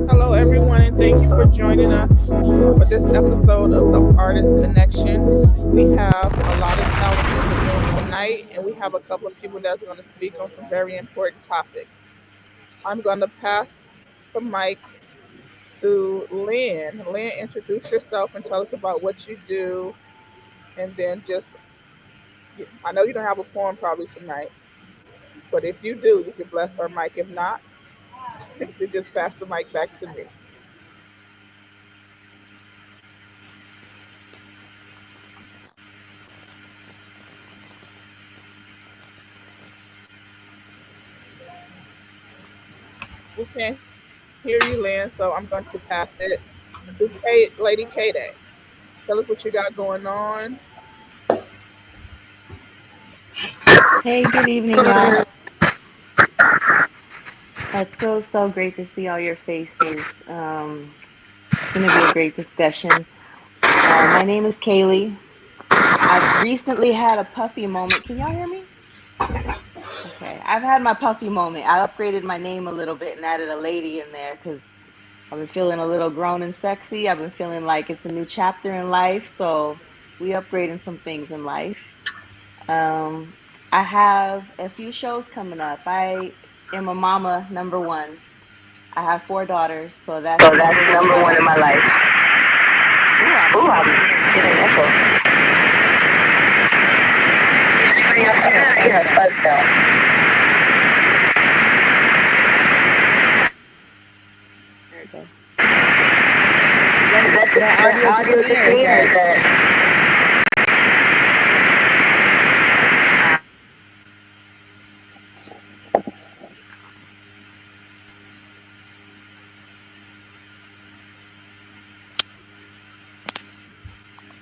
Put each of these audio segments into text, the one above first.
Hello, everyone, and thank you for joining us for this episode of the Artist Connection. We have a lot of talent in the room tonight, and we have a couple of people that's going to speak on some very important topics. I'm going to pass the mic to Lynn. Lynn, introduce yourself and tell us about what you do, and then just, I know you don't have a poem probably tonight, but if you do, you can bless our mic. If not, to just pass the mic back to me. We can't hear you, Lynn, so I'm going to pass it to Kate, Lady Kate. Tell us what you got going on. Hey, good evening, y'all. It's so great to see all your faces. It's going to be a great discussion. My name is Kaylee. I've recently had a puffy moment. Can y'all hear me? Okay, I've had my puffy moment. I upgraded my name a little bit and added a lady in there because I've been feeling a little grown and sexy. I've been feeling like it's a new chapter in life. So we upgrading some things in life. Um, I have a few shows coming up. I am a mama, number one. I have four daughters, so that's So number that's one in number my one in life. my life. Ooh, I'm Ooh, getting I'm a little getting echo. echo. I hear a I hear fuzz a though. fuzz though. There we go. Is that Is that the audio just audio me, just or is me, or that? is that?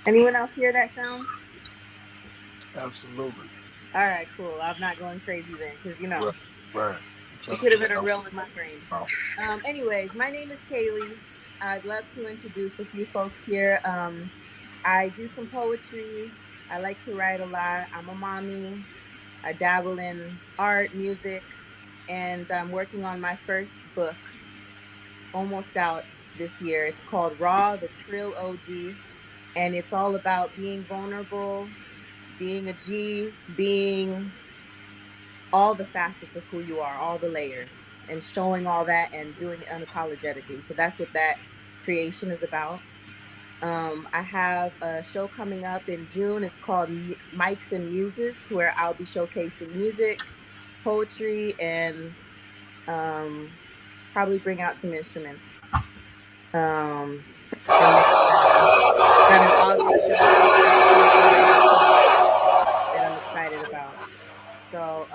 Anyone else hear that sound? Absolutely. All right, cool. I'm not going crazy then, because Right. Right. I'm it trying to could have figure been a out. rill in my brain. Anyways, my name is Kaylee. I'd love to introduce a few folks here. I do some poetry. I like to write a lot. I'm a mommy. I dabble in art, music, and I'm working on my first book, almost out this year. It's called Raw, the Trill OG, and it's all about being vulnerable, being a G, being all the facets of who you are, all the layers, and showing all that and doing it unapologetically. So that's what that creation is about. I have a show coming up in June. It's called Mics and Muses, where I'll be showcasing music, poetry, and um, probably bring out some instruments. Um, and then got an August show also already planned that I'm excited about. So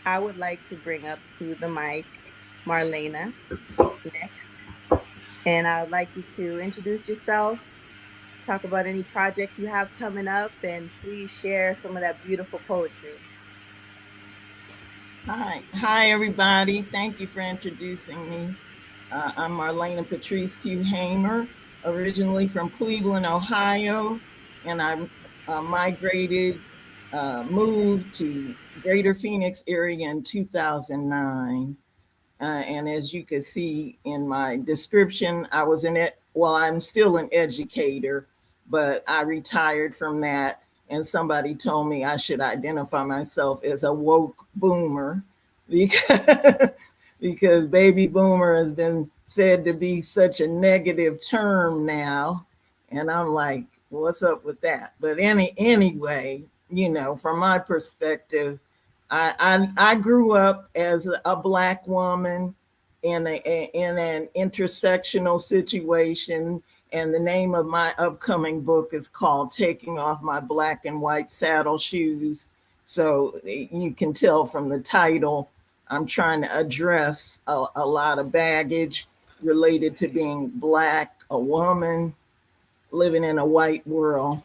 I would like to bring up to the mic Marlena next. And I would like you to introduce yourself, talk about any projects you have coming up, and please share some of that beautiful poetry. Hi, everybody. Thank you for introducing me. I'm Marlena Patrice Pugh Hamer, originally from Cleveland, Ohio, and I migrated, moved to Greater Phoenix area in 2009. And as you can see in my description, I was in it. Well, I'm still an educator, but I retired from that. And somebody told me I should identify myself as a woke boomer because, because baby boomer has been said to be such a negative term now. And I'm like, what's up with that? But anyway, from my perspective, I grew up as a black woman in an intersectional situation, and the name of my upcoming book is called "Taking Off My Black and White Saddle Shoes." So you can tell from the title, I'm trying to address a lot of baggage related to being black, a woman living in a white world.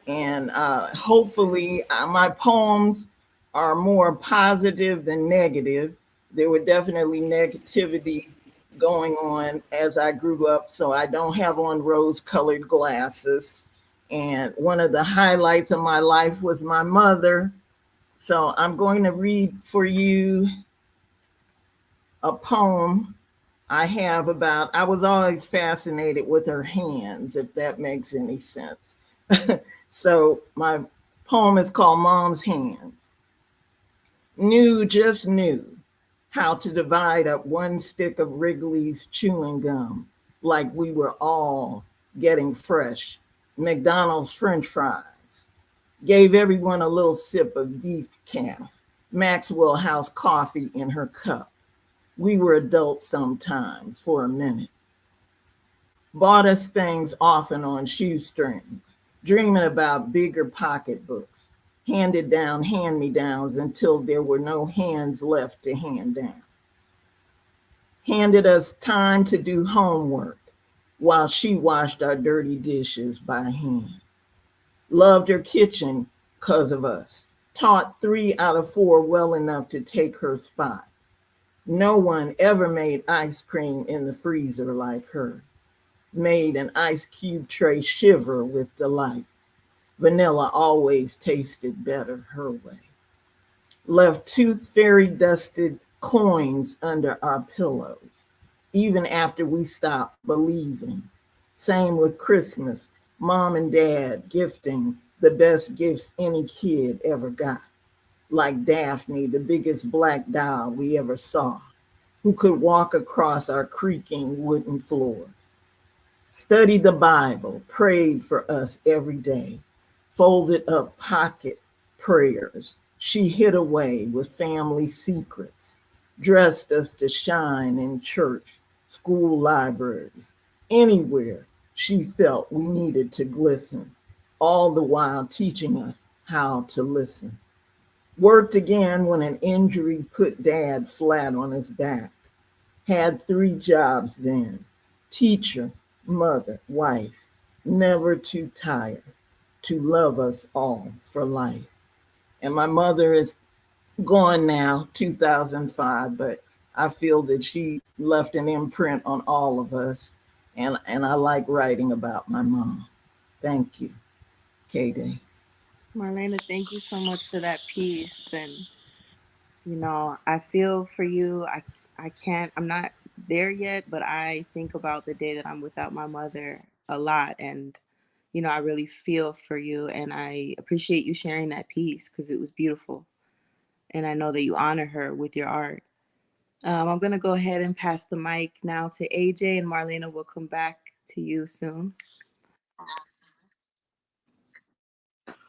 And hopefully, my poems are more positive than negative. There were definitely negativity going on as I grew up, so I don't have on rose colored glasses. And one of the highlights of my life was my mother. So I'm going to read for you a poem I have about, I was always fascinated with her hands, if that makes any sense. So my poem is called Mom's Hands. Just knew how to divide up one stick of Wrigley's chewing gum like we were all getting fresh McDonald's French fries. Gave everyone a little sip of decaf, Maxwell House coffee in her cup. We were adults sometimes for a minute. Bought us things often on shoestrings, dreaming about bigger pocketbooks, handed down hand me downs until there were no hands left to hand down. Handed us time to do homework while she washed our dirty dishes by hand. Loved her kitchen because of us. Taught 3 out of 4 well enough to take her spot. No one ever made ice cream in the freezer like her. Made an ice cube tray shiver with delight. Vanilla always tasted better her way. Left tooth fairy dusted coins under our pillows, even after we stopped believing. Same with Christmas, mom and dad gifting the best gifts any kid ever got. Like Daphne, the biggest black doll we ever saw, who could walk across our creaking wooden floors. Studied the Bible, prayed for us every day, folded up pocket prayers she hid away with family secrets, dressed us to shine in church, school libraries, anywhere she felt we needed to glisten, all the while teaching us how to listen. Worked again when an injury put dad flat on his back. Had 3 jobs then: teacher, mother, wife, never too tired to love us all for life. And my mother is gone now, 2005, but I feel that she left an imprint on all of us. And I like writing about my mom. Thank you, K-Day. Marlena, thank you so much for that piece. And I feel for you. I can't. I'm not there yet, but I think about the day that I'm without my mother a lot, and I really feel for you, and I appreciate you sharing that piece because it was beautiful, and I know that you honor her with your art. I'm gonna go ahead and pass the mic now to AJ, and Marlena will come back to you soon.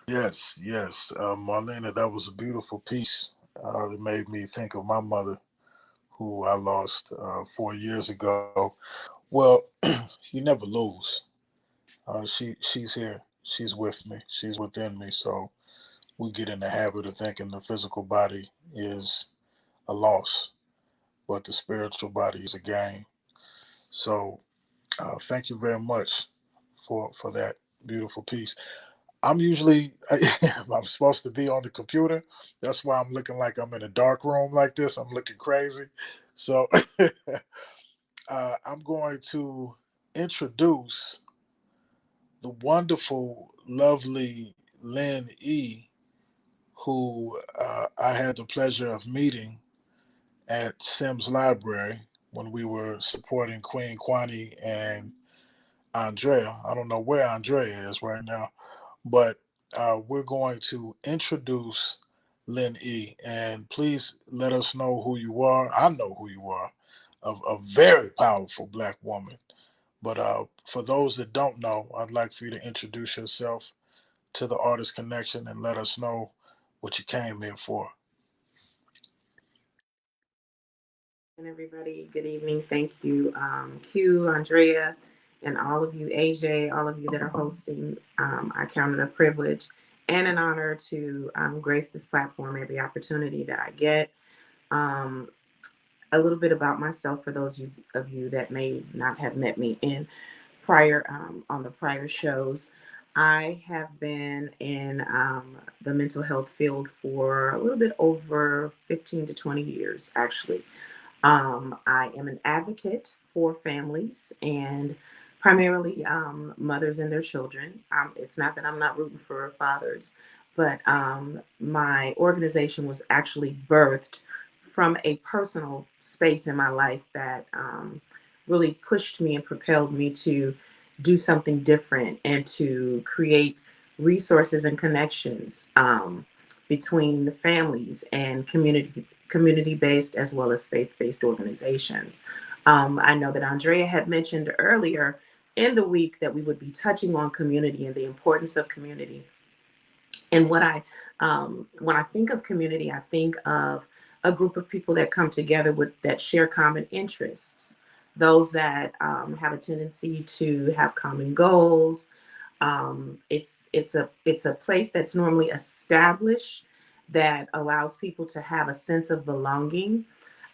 Yes, yes. Marlena, that was a beautiful piece. It made me think of my mother, who I lost 4 years ago. Well, you never lose. She's here. She's with me. She's within me. So we get in the habit of thinking the physical body is a loss, but the spiritual body is a gain. So thank you very much for that beautiful piece. I'm usually I'm supposed to be on the computer. That's why I'm looking like I'm in a dark room like this. I'm looking crazy. So I'm going to introduce the wonderful, lovely Lynn E, who I had the pleasure of meeting at Sims Library when we were supporting Queen Kwani and Andrea. I don't know where Andrea is right now, but we're going to introduce Lynn E. And please let us know who you are. I know who you are, a very powerful Black woman. But for those that don't know, I'd like for you to introduce yourself to the Artist Connection and let us know what you came here for. And everybody, good evening. Thank you, Q, Andrea, and all of you, AJ, all of you that are hosting. I count it a privilege and an honor to grace this platform every opportunity that I get. Um, a little bit about myself for those of you that may not have met me in prior on the prior shows. I have been in the mental health field for a little bit over 15 to 20 years, actually. I am an advocate for families and primarily mothers and their children. It's not that I'm not rooting for fathers, but my organization was actually birthed from a personal space in my life that really pushed me and propelled me to do something different and to create resources and connections between the families and community based as well as faith based organizations. I know that Andrea had mentioned earlier in the week that we would be touching on community and the importance of community. And when I think of community, I think of a group of people that come together with that share common interests, those that have a tendency to have common goals. It's a place that's normally established that allows people to have a sense of belonging.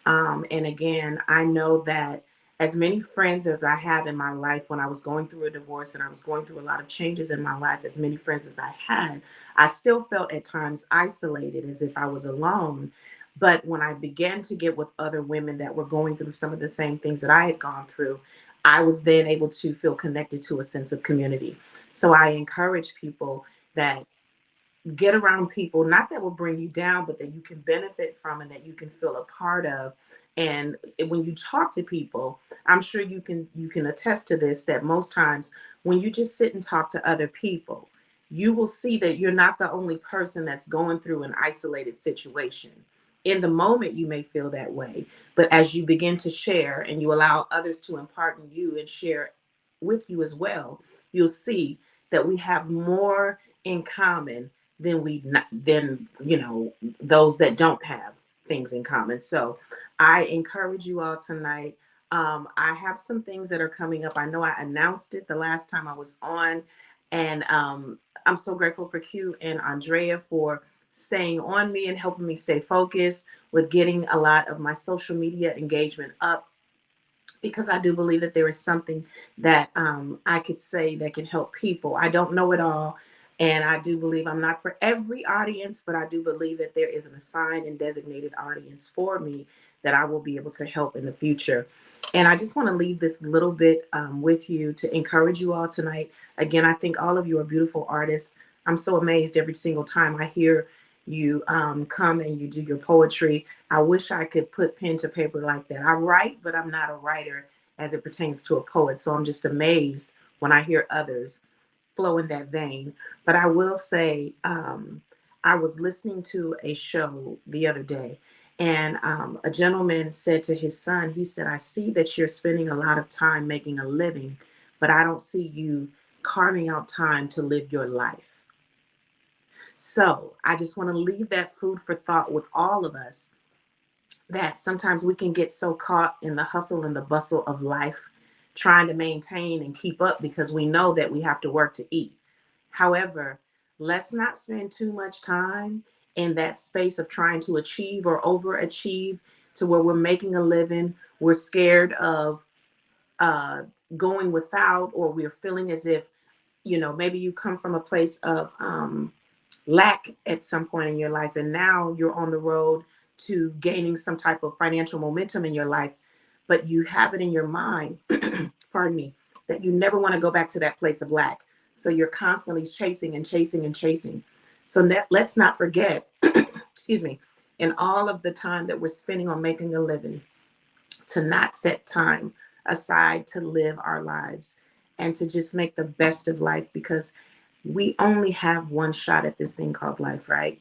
And again, I know that as many friends as I have in my life, when I was going through a divorce and I was going through a lot of changes in my life, as many friends as I had, I still felt at times isolated as if I was alone. But when I began to get with other women that were going through some of the same things that I had gone through, I was then able to feel connected to a sense of community. So I encourage people that get around people, not that will bring you down, but that you can benefit from and that you can feel a part of. And when you talk to people, I'm sure you can attest to this, that most times when you just sit and talk to other people, you will see that you're not the only person that's going through an isolated situation. In the moment you may feel that way, but as you begin to share and you allow others to impart in you and share with you as well, you'll see that we have more in common than those that don't have things in common. So I encourage you all tonight. I have some things that are coming up. I know I announced it the last time I was on, and I'm so grateful for Q and Andrea for staying on me and helping me stay focused with getting a lot of my social media engagement up, because I do believe that there is something that I could say that can help people. I don't know it all. And I do believe I'm not for every audience, but I do believe that there is an assigned and designated audience for me that I will be able to help in the future. And I just want to leave this little bit with you to encourage you all tonight. Again, I think all of you are beautiful artists. I'm so amazed every single time I hear you come and you do your poetry. I wish I could put pen to paper like that. I write, but I'm not a writer as it pertains to a poet. So I'm just amazed when I hear others flow in that vein. But I will say, I was listening to a show the other day, and a gentleman said to his son, he said, I see that you're spending a lot of time making a living, but I don't see you carving out time to live your life. So I just want to leave that food for thought with all of us, that sometimes we can get so caught in the hustle and the bustle of life, trying to maintain and keep up because we know that we have to work to eat. However, let's not spend too much time in that space of trying to achieve or overachieve to where we're making a living. We're scared of uh, going without, or we're feeling as if, maybe you come from a place of lack at some point in your life, and now you're on the road to gaining some type of financial momentum in your life, but you have it in your mind, pardon me, that you never want to go back to that place of lack. So you're constantly chasing and chasing and chasing. So let's not forget, excuse me, in all of the time that we're spending on making a living, to not set time aside to live our lives and to just make the best of life, because we only have one shot at this thing called life, right?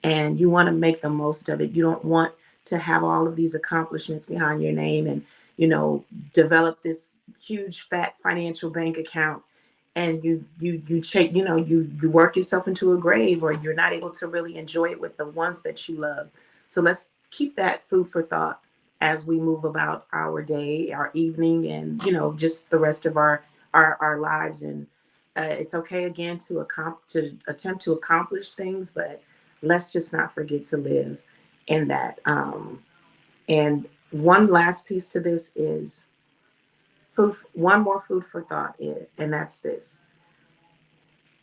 And you want to make the most of it. You don't want to have all of these accomplishments behind your name and, you know, develop this huge fat financial bank account, and you work yourself into a grave, or you're not able to really enjoy it with the ones that you love. So let's keep that food for thought as we move about our day, our evening, and just the rest of our lives. And it's okay again to attempt to accomplish things, but let's just not forget to live in that. And one last piece to this is food. One more food for thought, and that's this: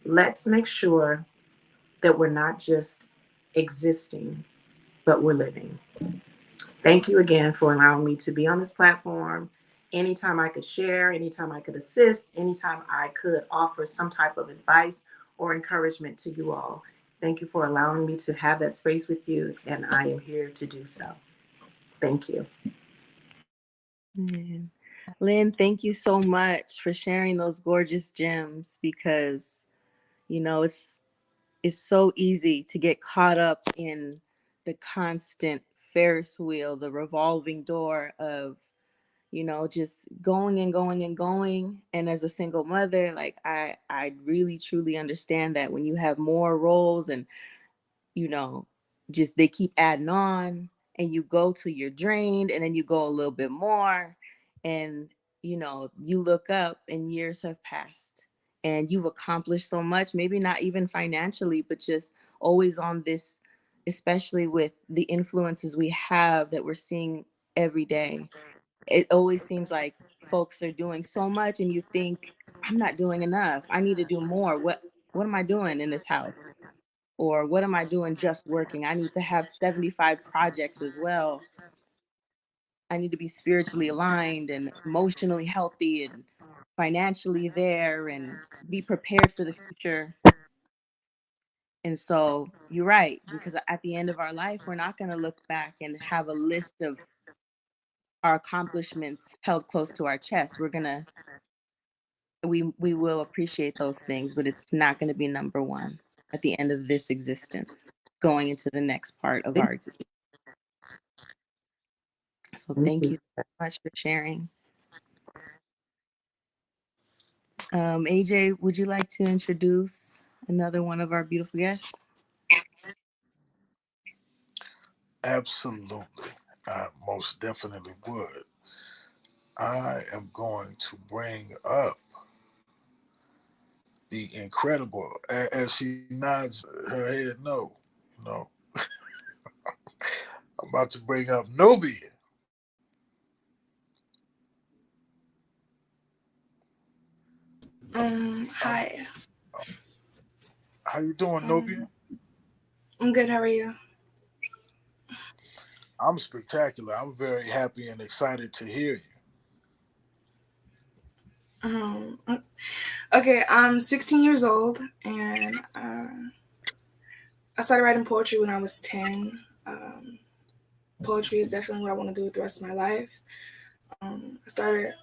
Let's make sure that we're not just existing, but we're living. Thank you again for allowing me to be on this platform. Anytime I could share, anytime I could assist, anytime I could offer some type of advice or encouragement to you all. Thank you for allowing me to have that space with you, and I am here to do so. Thank you. Mm. Lynn, thank you so much for sharing those gorgeous gems because it's so easy to get caught up in the constant Ferris wheel, the revolving door of just going and going and going. And as a single mother, like I really truly understand that when you have more roles and you know, just they keep adding on and you go till you're drained and then you go a little bit more and you look up and years have passed and you've accomplished so much, maybe not even financially, but just always on this, especially with the influences we have that we're seeing every day. It always seems like folks are doing so much and you think, I'm not doing enough. I need to do more. What am I doing in this house? Or what am I doing just working? I need to have 75 projects as well. I need to be spiritually aligned and emotionally healthy and financially there and be prepared for the future. And so you're right, because at the end of our life, we're not going to look back and have a list of our accomplishments held close to our chest. We will appreciate those things, but it's not going to be number one at the end of this existence, going into the next part of our existence. So Thank thank you. you so much for sharing. AJ, would you like to introduce another one of our beautiful guests? Absolutely. I most definitely would. I am going to bring up the incredible, as she nods her head no, you know, I'm about to bring up Nubia. Um, Hi. how you doing, Nubia? Um, I'm good. How are you? I'm spectacular. I'm very happy and excited to hear you. Um, uh, okay, I'm 16 years old, and I started writing poetry when I was 10. Poetry is definitely what I want to do with the rest of my life. I started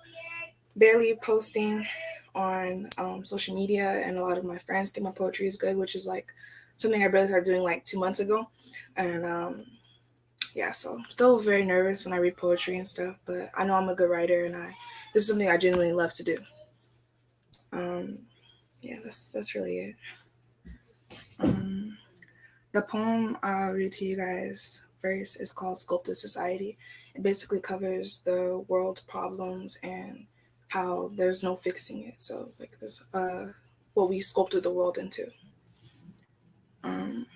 barely posting on social media, and a lot of my friends think my poetry is good, which is like something I barely started doing like 2 months ago. And yeah, so I'm still very nervous when I read poetry and stuff, but I know I'm a good writer, and this is something I genuinely love to do. Um, yeah, that's really it. Um, the poem I'll read to you guys first is called Sculpted Society. It basically covers the world's problems and how there's no fixing it. So like this what we sculpted the world into. Um,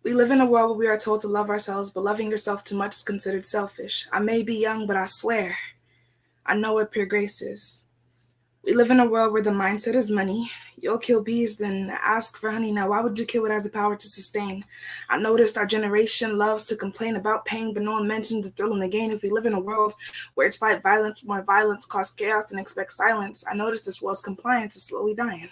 we live in a world where we are told to love ourselves, but loving yourself too much is considered selfish. I may be young, but I swear I know what pure grace is. We live in a world where the mindset is money. You'll kill bees, then ask for honey. Now, why would you kill what has the power to sustain? I noticed our generation loves to complain about pain, but no one mentions the thrill and the gain. If we live in a world where it's fight violence, more violence, cause chaos, and expect silence, I noticed this world's compliance is slowly dying.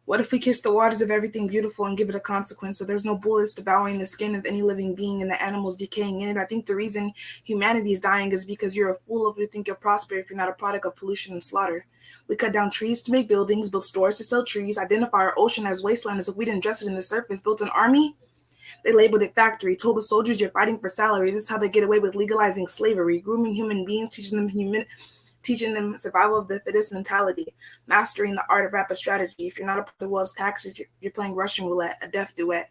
What if we kiss the waters of everything beautiful and give it a consequence so there's no bullets devouring the skin of any living being and the animals decaying in it? I think the reason humanity is dying is because you're a fool if you think you'll prosper if you're not a product of pollution and slaughter. We cut down trees to make buildings, build stores to sell trees, identify our ocean as wasteland as if we didn't dress it in the surface, built an army. They labeled it factory, told the soldiers you're fighting for salary. This is how they get away with legalizing slavery, grooming human beings, teaching them survival of the fittest mentality, mastering the art of rapid strategy. If you're not a part of the world's taxes, you're playing Russian roulette, a death duet.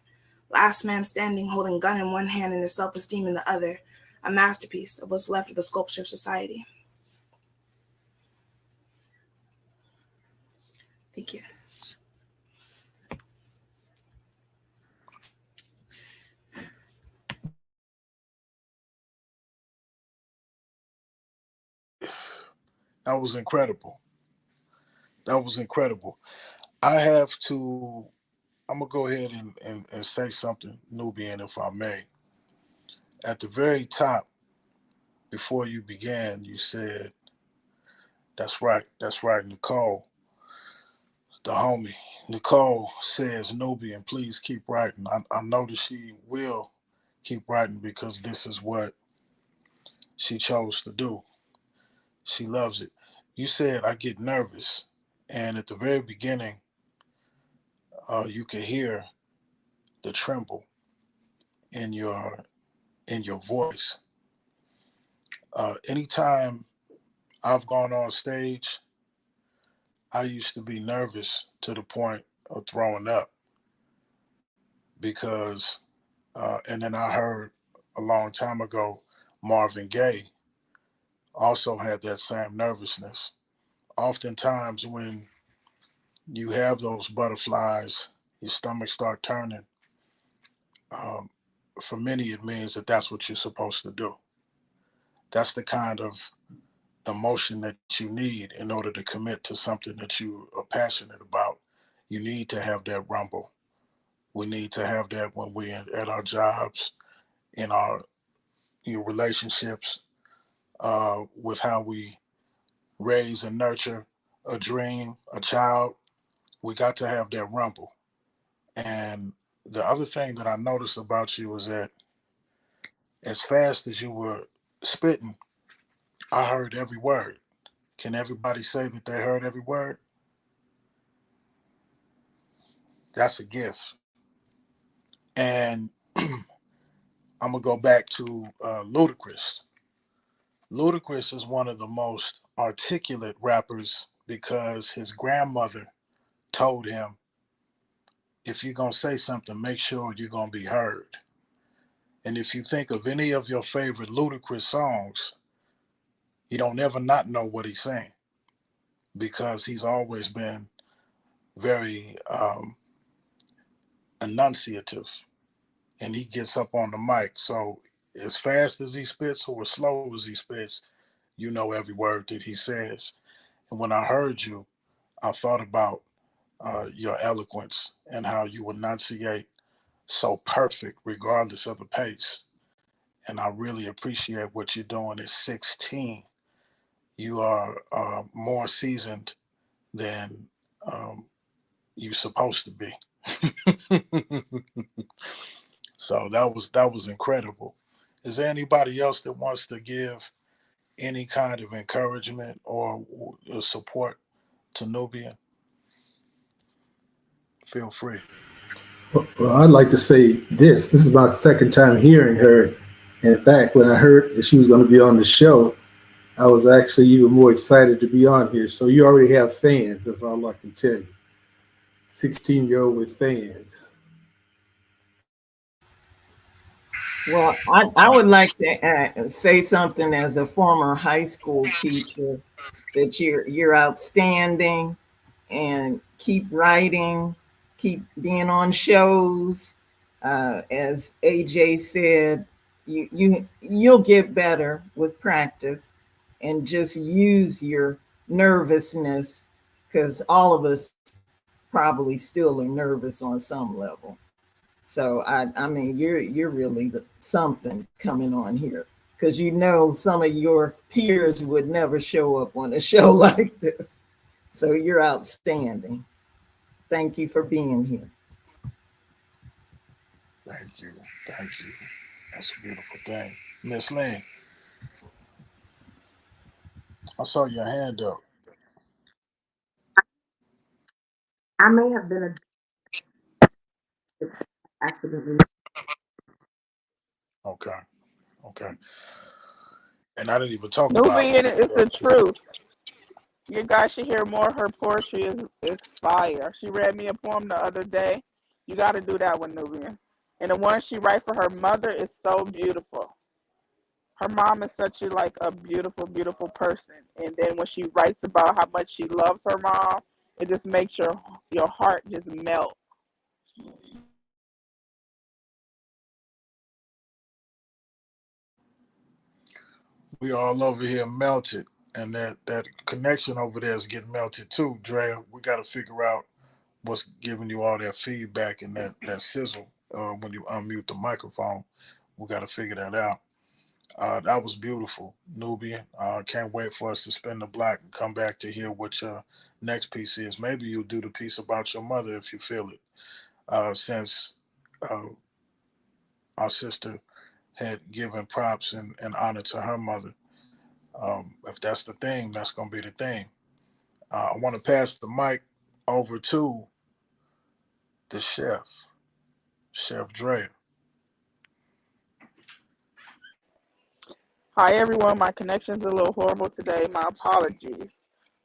Last man standing, holding gun in one hand and his self-esteem in the other. A masterpiece of what's left of the sculpture of society. Thank you. That was incredible. That was incredible. I have to. I'm gonna go ahead and say something, Nubian, if I may. At the very top, before you began, you said, that's right, Nicole, the homie. Nicole says, Nubian, please keep writing. I know that she will keep writing because this is what she chose to do. She loves it. You said, I get nervous. And at the very beginning, you could hear the tremble in your voice. Anytime I've gone on stage, I used to be nervous to the point of throwing up because, and then I heard a long time ago, Marvin Gaye also had that same nervousness. Oftentimes, when you have those butterflies, your stomach start turning. Um, for many, it means that that's what you're supposed to do. That's the kind of emotion that you need in order to commit to something that you are passionate about. You need to have that rumble. We need to have that when we're at our jobs, in our relationships, with how we raise and nurture a dream, a child. We got to have that rumble. And the other thing that I noticed about you was that as fast as you were spitting, I heard every word. Can everybody say that they heard every word? That's a gift. And I'm gonna go back to Ludacris. Ludacris is one of the most articulate rappers because his grandmother told him, if you're gonna say something, make sure you're gonna be heard. And if you think of any of your favorite Ludacris songs, you don't ever not know what he's saying because he's always been very enunciative, and he gets up on the mic. So as fast as he spits or as slow as he spits, you know every word that he says. And when I heard you, I thought about your eloquence and how you enunciate so perfect regardless of the pace. And I really appreciate what you're doing at 16. You are more seasoned than um, you're supposed to be. So that was incredible. Is there anybody else that wants to give any kind of encouragement or support to Nubian? Feel free. Well, I'd like to say this. This is my second time hearing her. In fact, when I heard that she was going to be on the show, I was actually even more excited to be on here. So you already have fans. That's all I can tell you. 16-year-old with fans. Well, I would like to say something as a former high school teacher that you're outstanding and keep writing, keep being on shows. As AJ said, you'll get better with practice and just use your nervousness because all of us probably still are nervous on some level. So I mean, you're really something coming on here because you know some of your peers would never show up on a show like this. So you're outstanding. Thank you for being here. Thank you. Thank you. That's a beautiful thing. Miss Lane, I saw your hand up. I may have been a accidentally. Okay. Okay. And I didn't even talk about Nubian is the that. truth. You guys should hear more. Her poetry is fire. She read me a poem the other day. You got to do that one, Nubian. And the one she write for her mother is so beautiful. Her mom is such a beautiful, beautiful person. And then when she writes about how much she loves her mom, it just makes your heart just melt. We all over here melted. and that connection over there is getting melted too, Drea. We got to figure out what's giving you all that feedback and that sizzle when you unmute the microphone. We got to figure that out. That was beautiful, Nubian. Can't wait for us to spin the block and come back to hear what your next piece is. Maybe you'll do the piece about your mother if you feel it, since uh, our sister had given props and honor to her mother. If that's the theme, that's going to be the theme. I want to pass the mic over to the chef, Chef Dre. Hi, everyone. My connection's a little horrible today. My apologies.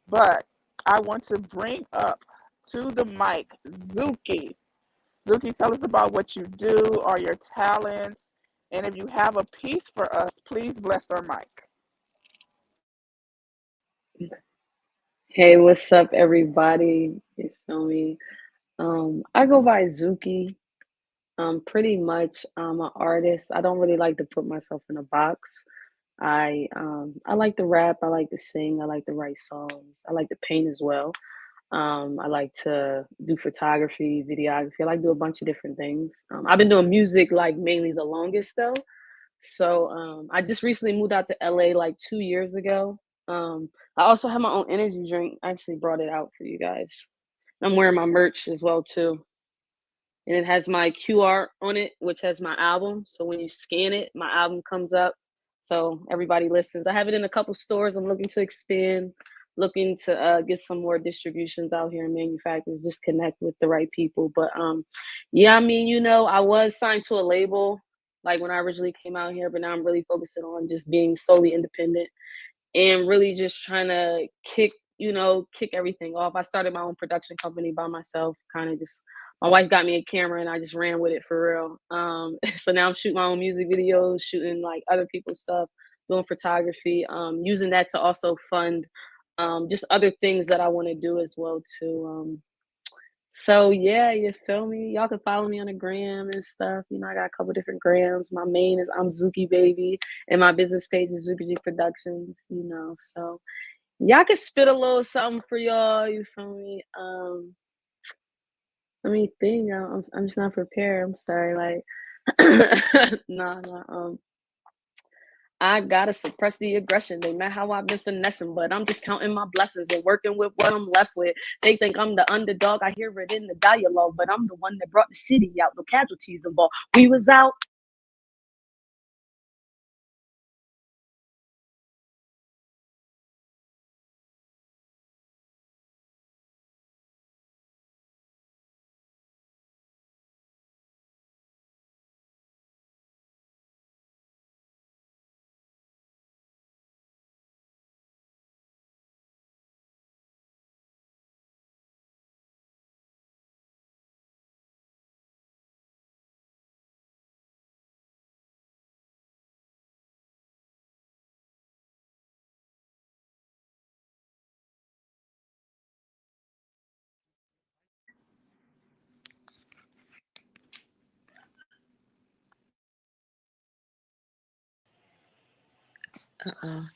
But I want to bring up to the mic Zuki. Zuki, tell us about what you do or your talents. And if you have a piece for us, please bless our mic. Hey, what's up, everybody? You feel me? I go by Zuki. Pretty much, I'm an artist. I don't really like to put myself in a box. I like to rap. I like to sing. I like to write songs. I like to paint as well. I like to do photography, videography. I like to do a bunch of different things. I've been doing music like mainly the longest though. So I just recently moved out to LA like 2 years ago. I also have my own energy drink. I actually brought it out for you guys. I'm wearing my merch as well too. And it has my QR on it, which has my album. So when you scan it, my album comes up. So everybody listens. I have it in a couple stores. I'm looking to expand, looking to get some more distributions out here and manufacturers, just connect with the right people. But yeah, I mean, I was signed to a label like when I originally came out here, but now I'm really focusing on just being solely independent and really just trying to kick everything off. I started my own production company by myself, kind of just my wife got me a camera and I just ran with it for real. So now I'm shooting my own music videos, shooting like other people's stuff, doing photography, using that to also fund just other things that I want to do as well too. So yeah, you feel me? Y'all can follow me on the gram and stuff. I got a couple different grams. My main is I'm Zuki Baby, and my business page is Zuki G Productions. So y'all can spit a little something for y'all. You feel me? Let me think. I'm just not prepared. I'm sorry. Like, nah, nah. I gotta suppress the aggression. They met how I've been finessing, but I'm just counting my blessings and working with what I'm left with. They think I'm the underdog. I hear it in the dialogue, but I'm the one that brought the city out. No casualties involved. We was out.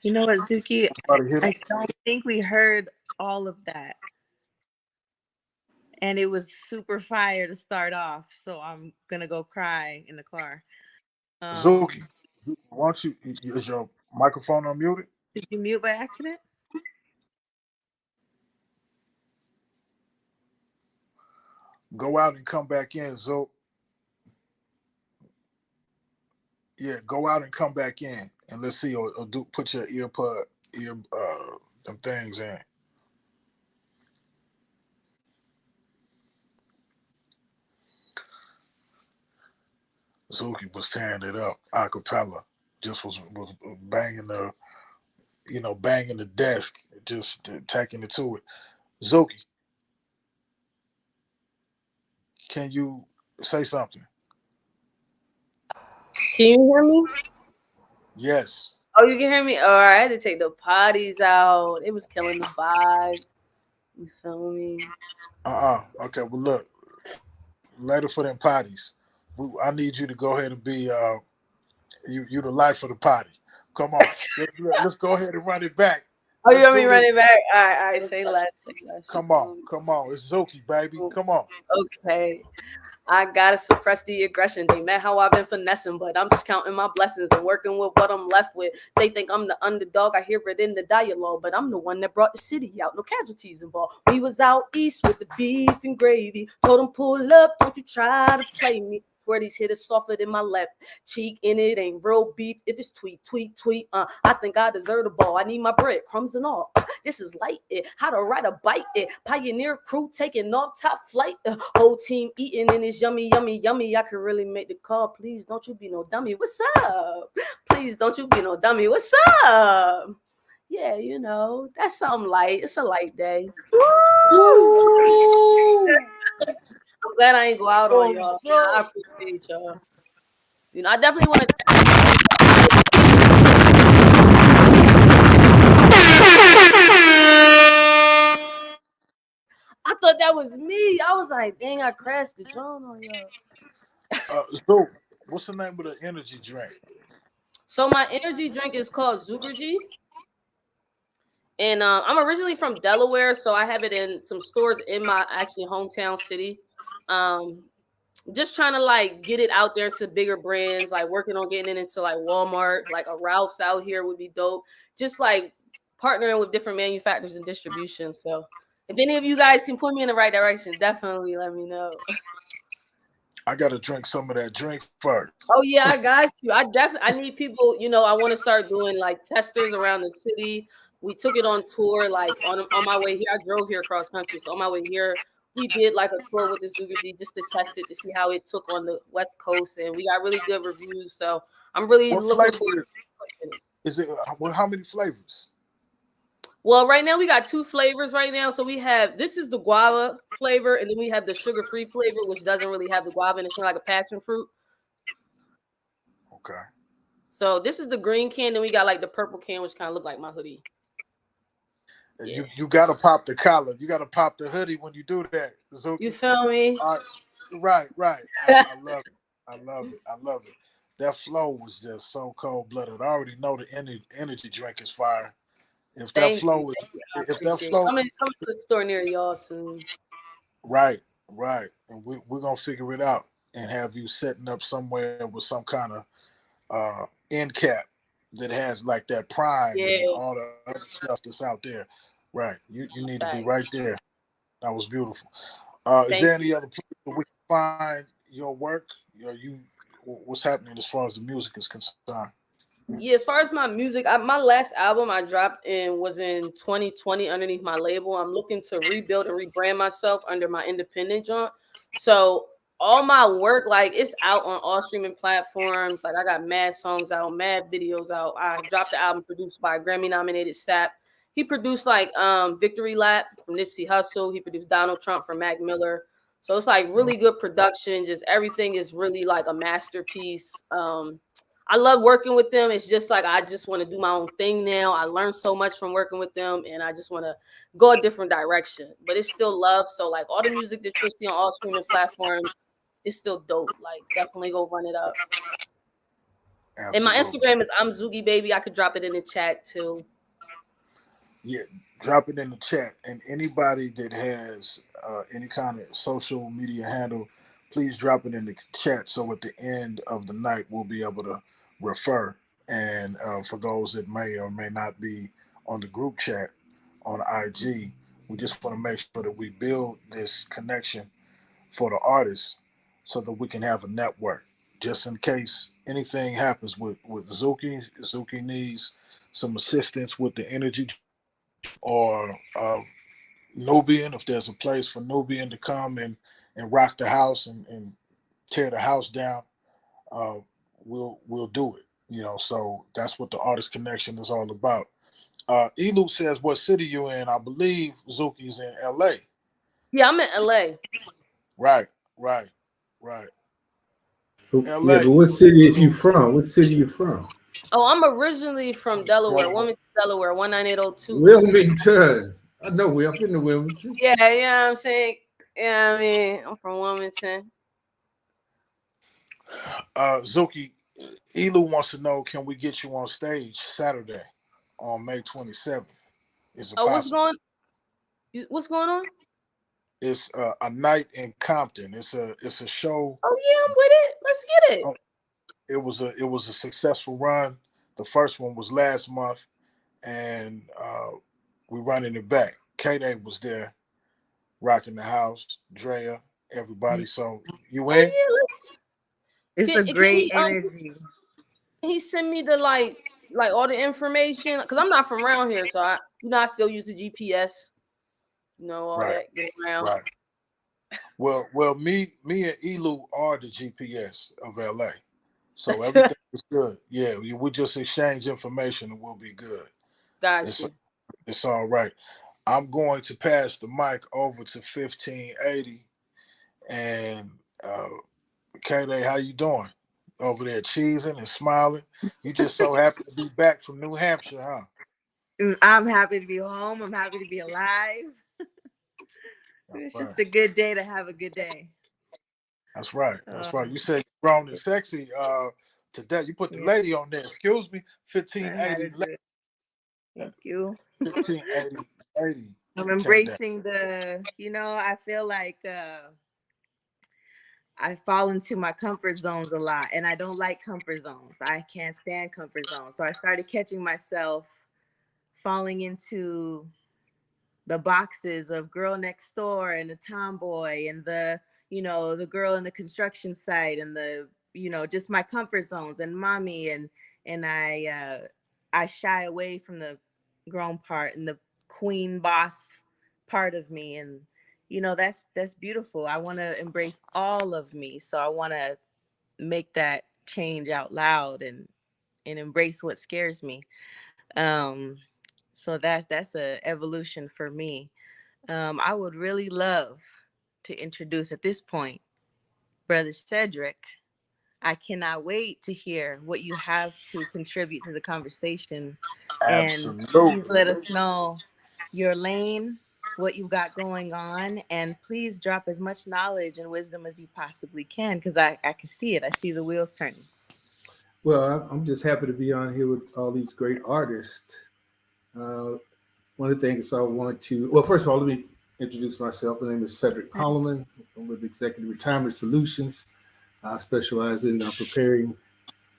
You know what, Zuki? Somebody hit I him. don't think we heard all of that. And it was super fire to start off. So I'm going to go cry in the car. Zuki. Um, Why don't you, is your microphone unmuted? did you mute by accident? Go out and come back in, Zo. Yeah, go out and come back in, and let's see, or do put your them things in. Zuki was tearing it up, a cappella. Just was banging banging the desk, just tacking it to it. Zuki, can you say something? Can you hear me? Yes. Oh, you can hear me? All right, I had to take the potties out. It was killing the vibe. You feel me? Okay. Well, look, later for them potties. I need you to go ahead and be you the life of the potty. Come on, let's go ahead and run it back. Oh, you Let's want me do this. running back? All right. Say less. Say less. You Come on, feel me? come on. It's Zuki, baby. Come on. Okay. I gotta suppress the aggression. They met how I've been finessing, but I'm just counting my blessings and working with what I'm left with. They think I'm the underdog. I hear it in the dialogue, but I'm the one that brought the city out. No casualties involved. We was out east with the beef and gravy. Told them pull up, don't you try to play me. Swear these hitters softer than my left cheek, and it ain't real beef. If it's tweet, tweet, tweet, I think I deserve the ball. I need my bread, crumbs and all. This is light it. How to ride a bike it. Pioneer crew taking off top flight. Whole team eating and it's yummy, yummy, yummy. I could really make the call. Please don't you be no dummy. What's up? Please don't you be no dummy. What's up? Yeah, that's something light. It's a light day. Woo! I'm glad I ain't go out on Oh y'all. I no! appreciate y'all. I definitely want to. I thought that was me. I was like, dang, I crashed the drone on y'all. So, what's the name of the energy drink? So my energy drink is called Zugerji. And I'm originally from Delaware, so I have it in some stores in my actually hometown city. Um, just trying to like get it out there to bigger brands, like working on getting it into like Walmart, like a Ralph's out here would be dope. Just like partnering with different manufacturers and distribution. So if any of you guys can point me in the right direction, definitely let me know. I gotta drink some of that drink first. Oh yeah, I got you. I need people, I want to start doing like testers around the city. We took it on tour, like on my way here. I drove here across country. So on my way here, we did like a tour with the Zugerji just to test it to see how it took on the West Coast. And we got really good reviews. So I'm really What looking forward flavor to pushing it. is it? Well, how many flavors? Well, right now we got two flavors right now. So we have this is the guava flavor, and then we have the sugar-free flavor, which doesn't really have the guava and it's kind of like a passion fruit. Okay. So this is the green can, then we got like the purple can, which kind of look like my hoodie. Yeah. You gotta pop the collar. You gotta pop the hoodie when you do that, You Zuki. feel me? Right, right. I love it. I love it. I love it. That flow was just so cold blooded. I already know the energy drink is fire. If that Thank you. flow is, Thank you. I if that appreciate it. flow, Coming to the store near y'all soon. right, right, and we're gonna figure it out and have you setting up somewhere with some kind of end cap that has like that prime Yeah. and all the other stuff that's out there. Right, you need to be Thanks. right there. That was beautiful. Is Thank there you. any other place where we can find your work? What's happening as far as the music is concerned? Yeah, as far as my music, my last album I dropped in was in 2020 underneath my label. I'm looking to rebuild and rebrand myself under my independent joint. So all my work, like it's out on all streaming platforms. Like I got mad songs out, mad videos out. I dropped the album produced by Grammy nominated Sap. He produced like Victory Lap from Nipsey Hussle. He produced Donald Trump for Mac Miller. So it's like really good production. Just everything is really like a masterpiece. I love working with them. It's just like I just want to do my own thing now. I learned so much from working with them, and I just want to go a different direction. But it's still love. So like all the music that you'll see on all streaming platforms, it's still dope. Like definitely go run it up. And my Absolutely. Instagram is I'm Zoogie Baby. I could drop it in the chat too. Yeah, drop it in the chat. And anybody that has any kind of social media handle, please drop it in the chat. So at the end of the night, we'll be able to refer. And for those that may or may not be on the group chat on IG, we just want to make sure that we build this connection for the artists so that we can have a network. Just in case anything happens with Zuki, Zuki needs some assistance with the energy or Nubian, if there's a place for Nubian to come and rock the house and tear the house down, uh, we'll do it. So that's what the artist connection is all about. Elu says, "What city you in?" I believe Zuki's in L.A. Yeah, I'm in LA. Right, right, right. Yeah, L.A. but what city is you from? What city you from? Oh, I'm originally from Delaware, Delaware. Wilmington, Delaware, 19802. Wilmington. I know we up in the Wilmington. Yeah, yeah, I'm saying. Yeah, I mean, I'm from Wilmington. Zuki, Elu wants to know, can we get you on stage Saturday on May 27th? Is it Oh, possible? what's going on? It's a night in Compton. It's a show. Oh yeah, I'm with it. Let's get it. Oh, it was a successful run. The first one was last month, and we're running it back. K Day was there, rocking the house, Drea, everybody. So you Oh in? yeah, It's a can great he energy. can he send me the like all the information? Because I'm not from around here, so I still use the GPS. All Right, that getting around. right. Well, me and Elu are the GPS of LA, so everything is good. Yeah, we just exchange information and we'll be good. Got It's you. it's all right. I'm going to pass the mic over to 1580 and K-Day, how you doing? Over there cheesing and smiling. You just so happy to be back from New Hampshire, huh? I'm happy to be home. I'm happy to be alive. That's It's right. just a good day to have a good day. That's right. That's right. Um, You said you grown and sexy today. You put the yeah, lady on there. Excuse me. I had to 1580 do it. Thank you. 1580 lady I'm came down. embracing I feel like I fall into my comfort zones a lot and I don't like comfort zones. I can't stand comfort zones. So I started catching myself falling into the boxes of girl next door and the tomboy and the girl in the construction site and just my comfort zones and mommy and I shy away from the grown part and the queen boss part of me. And that's beautiful. I want to embrace all of me, so I want to make that change out loud and embrace what scares me. um so that's a evolution for me. I would really love to introduce at this point Brother Cedric. I cannot wait to hear what you have to contribute to the conversation. And please Absolutely. let us know your lane, what you got going on, and please drop as much knowledge and wisdom as you possibly can, because I can see it. I see the wheels turning. Well, I'm just happy to be on here with all these great artists. Uh, One of the things I want to, well, first of all, let me introduce myself. My name is Cedric Holloman. I'm with Executive Retirement Solutions. I specialize in preparing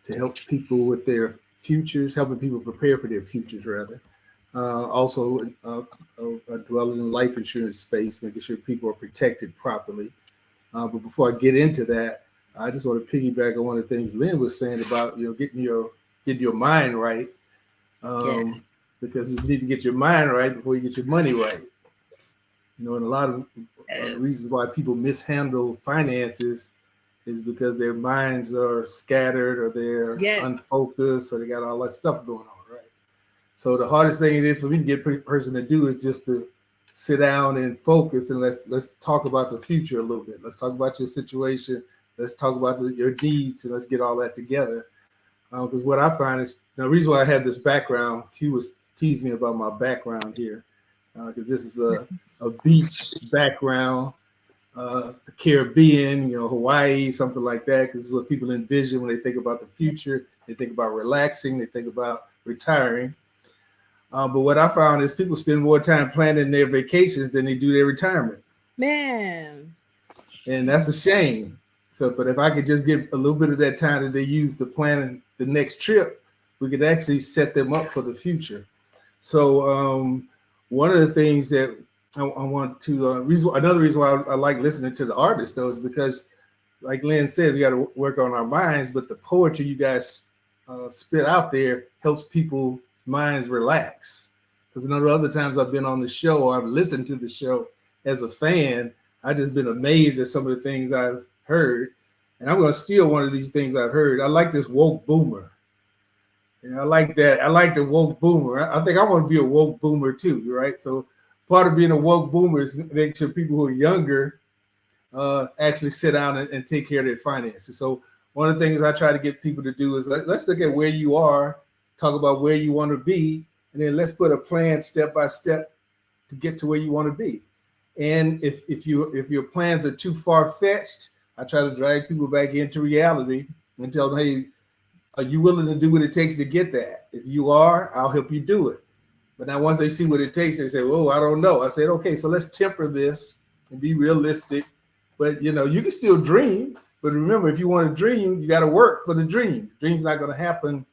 to help people with their futures, helping people prepare for their futures, rather. Also, I dwell in the life insurance space, making sure people are protected properly. But before I get into that, I just want to piggyback on one of the things Lynn was saying about getting your mind right, um, Yes. because you need to get your mind right before you get your money right. And a lot of reasons why people mishandle finances is because their minds are scattered or they're Yes. unfocused or they got all that stuff going on, right? So the hardest thing it is for me to get a person to do is just to sit down and focus and let's talk about the future a little bit. Let's talk about your situation. Let's talk about your needs and let's get all that together. Because what I find is the reason why I have this background. Q was teasing me about my background here, because this is a beach background, the Caribbean, Hawaii, something like that. Because it's what people envision when they think about the future. They think about relaxing. They think about retiring. But what I found is people spend more time planning their vacations than they do their retirement, Man. and that's a shame. So, but if I could just get a little bit of that time that they use to plan the next trip, we could actually set them up for the future. So, one of the things that I want to another reason why I like listening to the artists though is because, like Lynn said, we got to work on our minds. But the poetry you guys spit out there helps people's minds relax. Because none of the other times I've been on the show or I've listened to the show as a fan, I just been amazed at some of the things I've heard. And I'm going to steal one of these things I've heard. I like this woke boomer. I like that. I like the woke boomer. I think I want to be a woke boomer too, right? So part of being a woke boomer is making sure people who are younger actually sit down and take care of their finances. So one of the things I try to get people to do is let's look at where you are, talk about where you want to be, and then let's put a plan step by step to get to where you want to be. And if your plans are too far fetched, I try to drag people back into reality and tell them, hey, are you willing to do what it takes to get that? If you are, I'll help you do it. But now once they see what it takes, they say, "Oh, I don't know." I said, "Okay, so let's temper this and be realistic." But you can still dream. But remember, if you want to dream, you got to work for the dream. The dream's not going to happen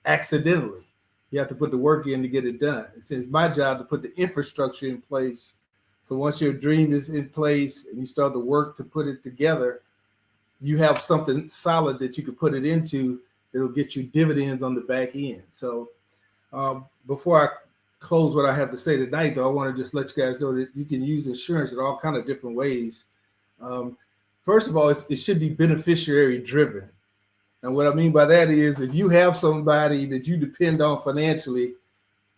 accidentally. You have to put the work in to get it done. It's my job to put the infrastructure in place. So once your dream is in place and you start the work to put it together, you have something solid that you can put it into that'll get you dividends on the back end. So before I close what I have to say tonight, though, I want to just let you guys know that you can use insurance in all kind of different ways. First of all, it should be beneficiary driven. And what I mean by that is if you have somebody that you depend on financially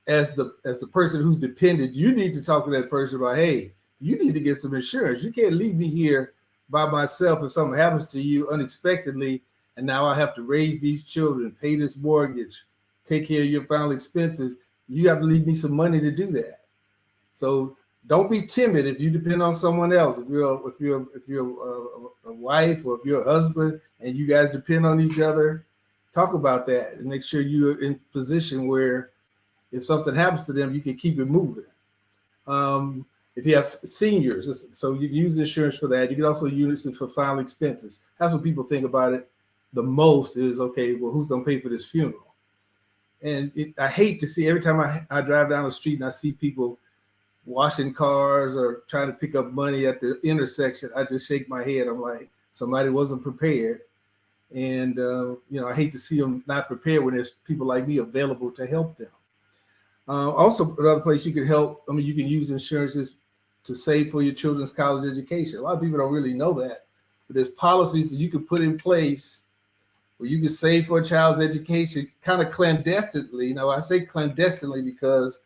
as the person who's dependent, you need to talk to that person about, hey, you need to get some insurance. You can't leave me here by myself if something happens to you unexpectedly, and now I have to raise these children, pay this mortgage, take care of your final expenses. You have to leave me some money to do that. So don't be timid if you depend on someone else. If you're a wife or if you're a husband and you guys depend on each other, talk about that and make sure you're in a position where if something happens to them, you can keep it moving. If you have seniors, so you can use insurance for that. You can also use it for final expenses. That's what people think about it the most is, okay, well, who's going to pay for this funeral? And I hate to see every time I drive down the street and I see people washing cars or trying to pick up money at the intersection, I just shake my head. I'm like, somebody wasn't prepared. And, I hate to see them not prepared when there's people like me available to help them. Also, another place you can help, you can use insurances to save for your children's college education. A lot of people don't really know that, but there's policies that you can put in place where you can save for a child's education kind of clandestinely. I say clandestinely because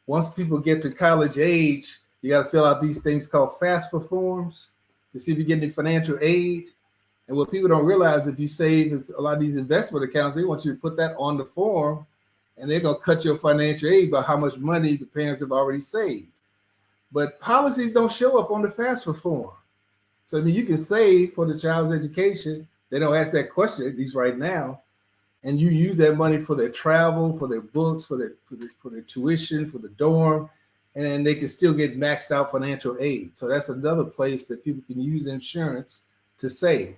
once people get to college age, you got to fill out these things called FAFSA forms to see if you're getting financial aid. And what people don't realize, if you save a lot of these investment accounts, they want you to put that on the form, and they're going to cut your financial aid by how much money the parents have already saved. But policies don't show up on the FAFSA form. So, you can save for the child's education. They don't ask that question, at least right now. And you use that money for their travel, for their books, for their tuition, for the dorm, and then they can still get maxed out financial aid. So that's another place that people can use insurance to save.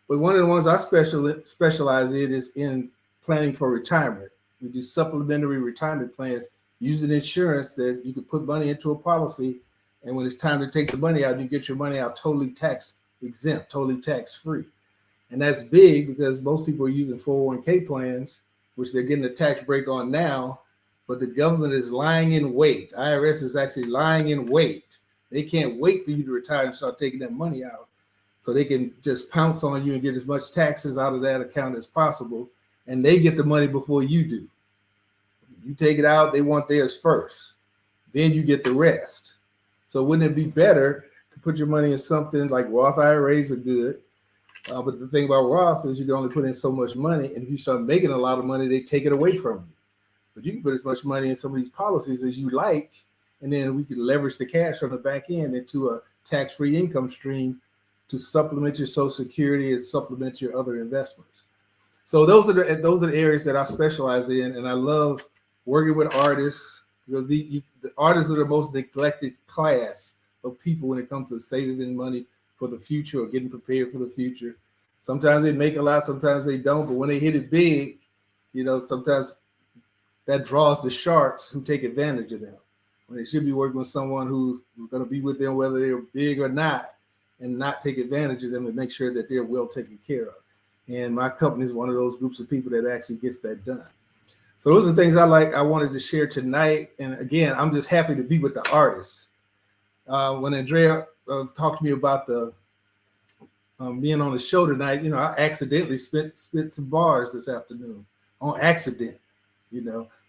But one of the ones I specialize in is in planning for retirement. We do supplementary retirement plans using insurance that you can put money into a policy, and when it's time to take the money out, you get your money out totally tax exempt, totally tax free. And that's big because most people are using 401k plans, which they're getting a tax break on now, but the government is lying in wait. IRS is actually lying in wait. They can't wait for you to retire and start taking that money out. So they can just pounce on you and get as much taxes out of that account as possible. And they get the money before you do. You take it out, they want theirs first. Then you get the rest. So wouldn't it be better to put your money in something like Roth IRAs are good? But the thing about Roth is you can only put in so much money. And if you start making a lot of money, they take it away from you. But you can put as much money in some of these policies as you like. And then we can leverage the cash on the back end into a tax-free income stream to supplement your Social Security and supplement your other investments. So those are the areas that I specialize in. And I love working with artists because the artists are the most neglected class of people when it comes to saving money for the future or getting prepared for the future. Sometimes they make a lot, sometimes they don't. But when they hit it big, sometimes that draws the sharks who take advantage of them. When they should be working with someone who's going to be with them, whether they're big or not, and not take advantage of them and make sure that they're well taken care of. And my company is one of those groups of people that actually gets that done. So those are things I wanted to share tonight. And again, I'm just happy to be with the artists. When Andrea talked to me about the being on the show tonight, I accidentally spit some bars this afternoon on accident,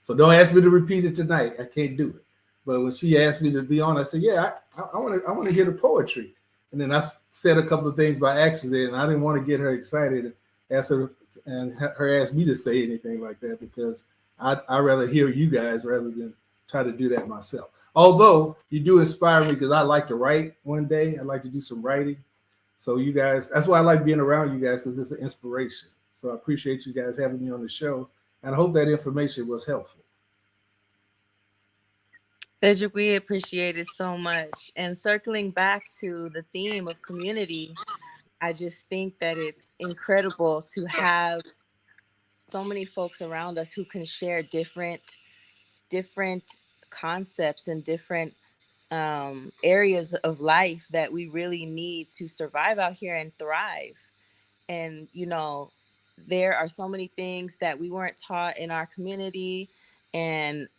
So don't ask me to repeat it tonight. I can't do it. But when she asked me to be on, I said, yeah, I want to hear the poetry. And then I said a couple of things by accident, and I didn't want to get her excited and her ask me to say anything like that because I'd rather hear you guys rather than try to do that myself. Although you do inspire me because I like to write one day. I like to do some writing. So you guys, that's why I like being around you guys because it's an inspiration. So I appreciate you guys having me on the show. And I hope that information was helpful. Cedric, we appreciate it so much. And circling back to the theme of community, I just think that it's incredible to have so many folks around us who can share different concepts and different areas of life that we really need to survive out here and thrive. And there are so many things that we weren't taught in our community, and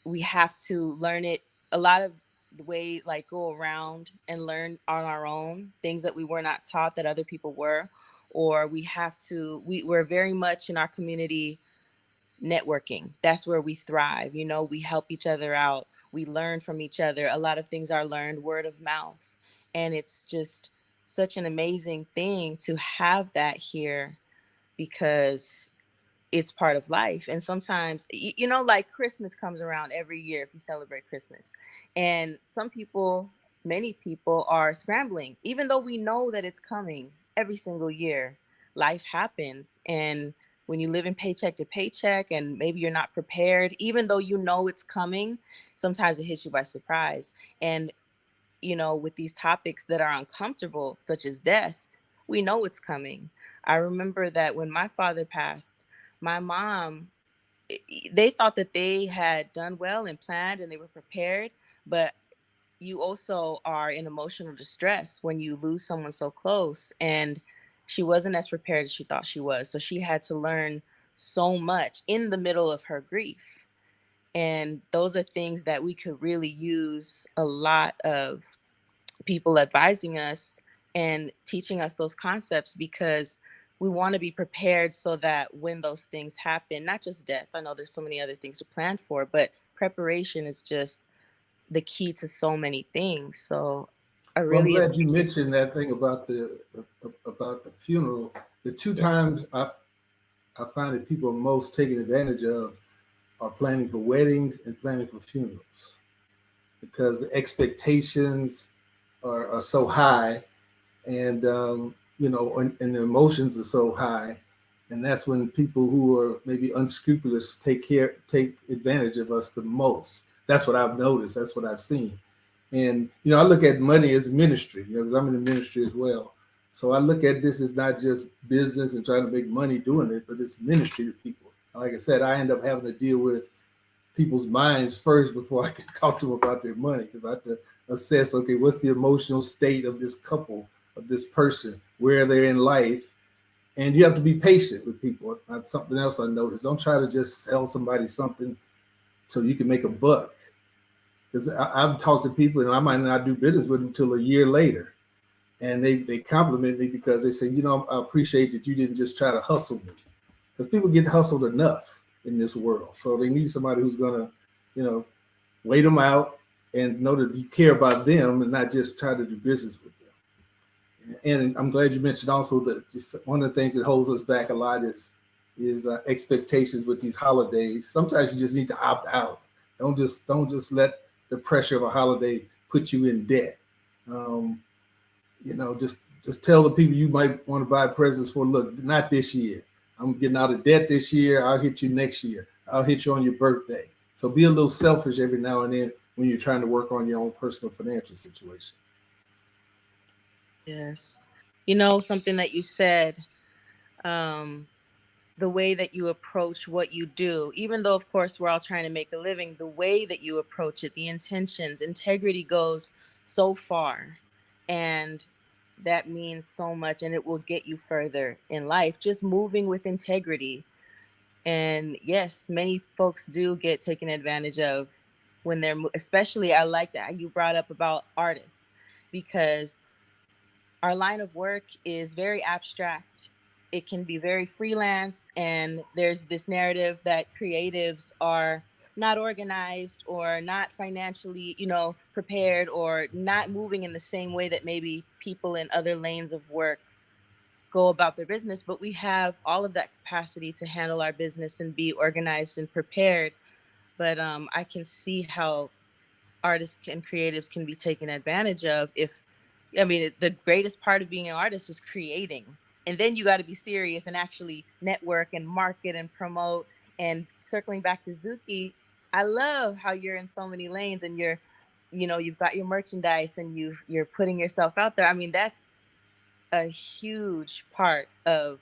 we have to learn it a lot of the way, like go around and learn on our own things that we were not taught that other people were. Or we're very much in our community networking. That's where we thrive. We help each other out, we learn from each other. A lot of things are learned word of mouth, and it's just such an amazing thing to have that here, because it's part of life. And sometimes, like Christmas comes around every year if you celebrate Christmas. And many people are scrambling, even though we know that it's coming every single year. Life happens. And when you live in paycheck to paycheck and maybe you're not prepared, even though you know it's coming, sometimes it hits you by surprise. And with these topics that are uncomfortable, such as death, we know it's coming. I remember that when my father passed, my mom, they thought that they had done well and planned and they were prepared, but you also are in emotional distress when you lose someone so close. And she wasn't as prepared as she thought she was. So she had to learn so much in the middle of her grief. And those are things that we could really use a lot of people advising us and teaching us those concepts, because we want to be prepared so that when those things happen, not just death, I know there's so many other things to plan for, but preparation is just the key to so many things. So I Well, I'm really glad you appreciate. mentioned that thing about the funeral. The two times I find that people are most taken advantage of are planning for weddings and planning for funerals, because the expectations are so high, and and the emotions are so high, and that's when people who are maybe unscrupulous take advantage of us the most. That's what I've noticed. That's what I've seen. And I look at money as ministry, because I'm in the ministry as well. So I look at this as not just business and trying to make money doing it, but it's ministry to people. Like I said, I end up having to deal with people's minds first before I can talk to them about their money, because I have to assess, okay, what's the emotional state of this couple, of this person, where they're in life. And you have to be patient with people. That's something else I noticed. Don't try to just sell somebody something so you can make a buck. Because I've talked to people and I might not do business with them until a year later. And they compliment me because they say, I appreciate that you didn't just try to hustle me. Because people get hustled enough in this world. So they need somebody who's going to, wait them out and know that you care about them and not just try to do business with them. And I'm glad you mentioned also that one of the things that holds us back a lot is expectations with these holidays. Sometimes you just need to opt out. Don't just let the pressure of a holiday put you in debt. Um, just tell the people you might want to buy presents for. Look, not this year. I'm getting out of debt this year. I'll hit you next year. I'll hit you on your birthday. So be a little selfish every now and then when you're trying to work on your own personal financial situation. Yes. Something that you said, um, the way that you approach what you do, even though, of course, we're all trying to make a living, the way that you approach it, the intentions, integrity goes so far. And that means so much, and it will get you further in life, just moving with integrity. And yes, many folks do get taken advantage of when especially, I like that you brought up about artists, because our line of work is very abstract. It can be very freelance, and there's this narrative that creatives are not organized or not financially, prepared, or not moving in the same way that maybe people in other lanes of work go about their business. But we have all of that capacity to handle our business and be organized and prepared. But I can see how artists and creatives can be taken advantage of. The greatest part of being an artist is creating, and then you got to be serious and actually network and market and promote. And circling back to Zuki, I love how you're in so many lanes and you've got your merchandise and you're putting yourself out there. I mean, that's a huge part of,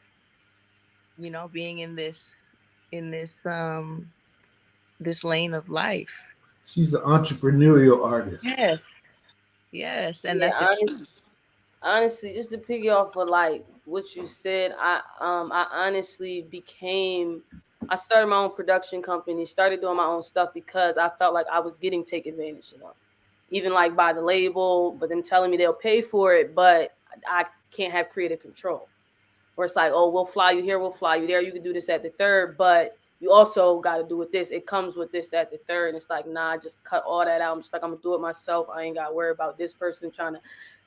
being in this lane of life. She's an entrepreneurial artist. Yes. Yes, and Yeah, that's a key. honestly, just to piggy off of like what you said, I honestly became I started my own production company, started doing my own stuff because I felt like I was getting taken advantage of. Even like by the label, but them telling me they'll pay for it, but I can't have creative control. Where it's like, oh, we'll fly you here, we'll fly you there. You can do this at the third, but you also got to do with this. It comes with this at the third. And it's like, nah, just cut all that out. I'm just like, I'm gonna do it myself. I ain't got to worry about this person trying to,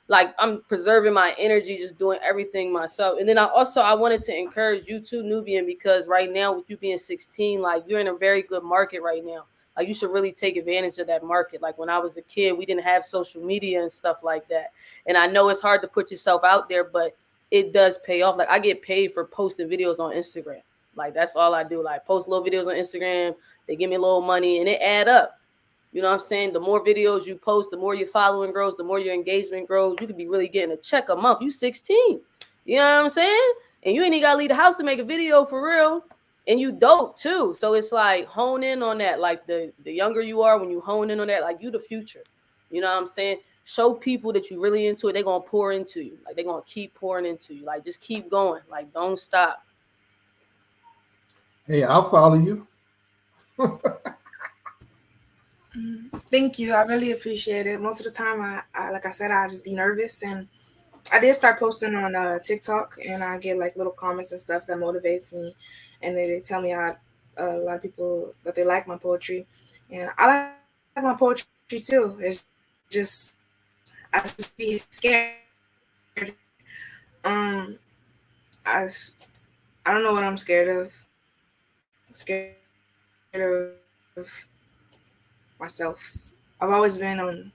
like, I'm preserving my energy, just doing everything myself. And then I wanted to encourage you too, Nubian, because right now with you being 16, like you're in a very good market right now. Like you should really take advantage of that market. Like when I was a kid, we didn't have social media and stuff like that. And I know it's hard to put yourself out there, but it does pay off. Like I get paid for posting videos on Instagram. Like that's all I do. Like post little videos on Instagram. They give me a little money and it add up. You know what I'm saying? The more videos you post, the more your following grows, the more your engagement grows. You could be really getting a check a month. You 16. You know what I'm saying? And you ain't even gotta leave the house to make a video for real. And you dope too. So it's like hone in on that. Like the younger you are, when you hone in on that, like you the future. You know what I'm saying? Show people that you really into it. They're gonna pour into you. Like they're gonna keep pouring into you. Like just keep going. Like don't stop. Hey, I'll follow you. Thank you. I really appreciate it. Most of the time, I like I said, I just be nervous, and I did start posting on TikTok, and I get like little comments and stuff that motivates me, and they tell me a lot of people that they like my poetry, and I like my poetry too. It's just I just be scared. Um, I I don't know what I'm scared of. I'm scared of myself. I've always been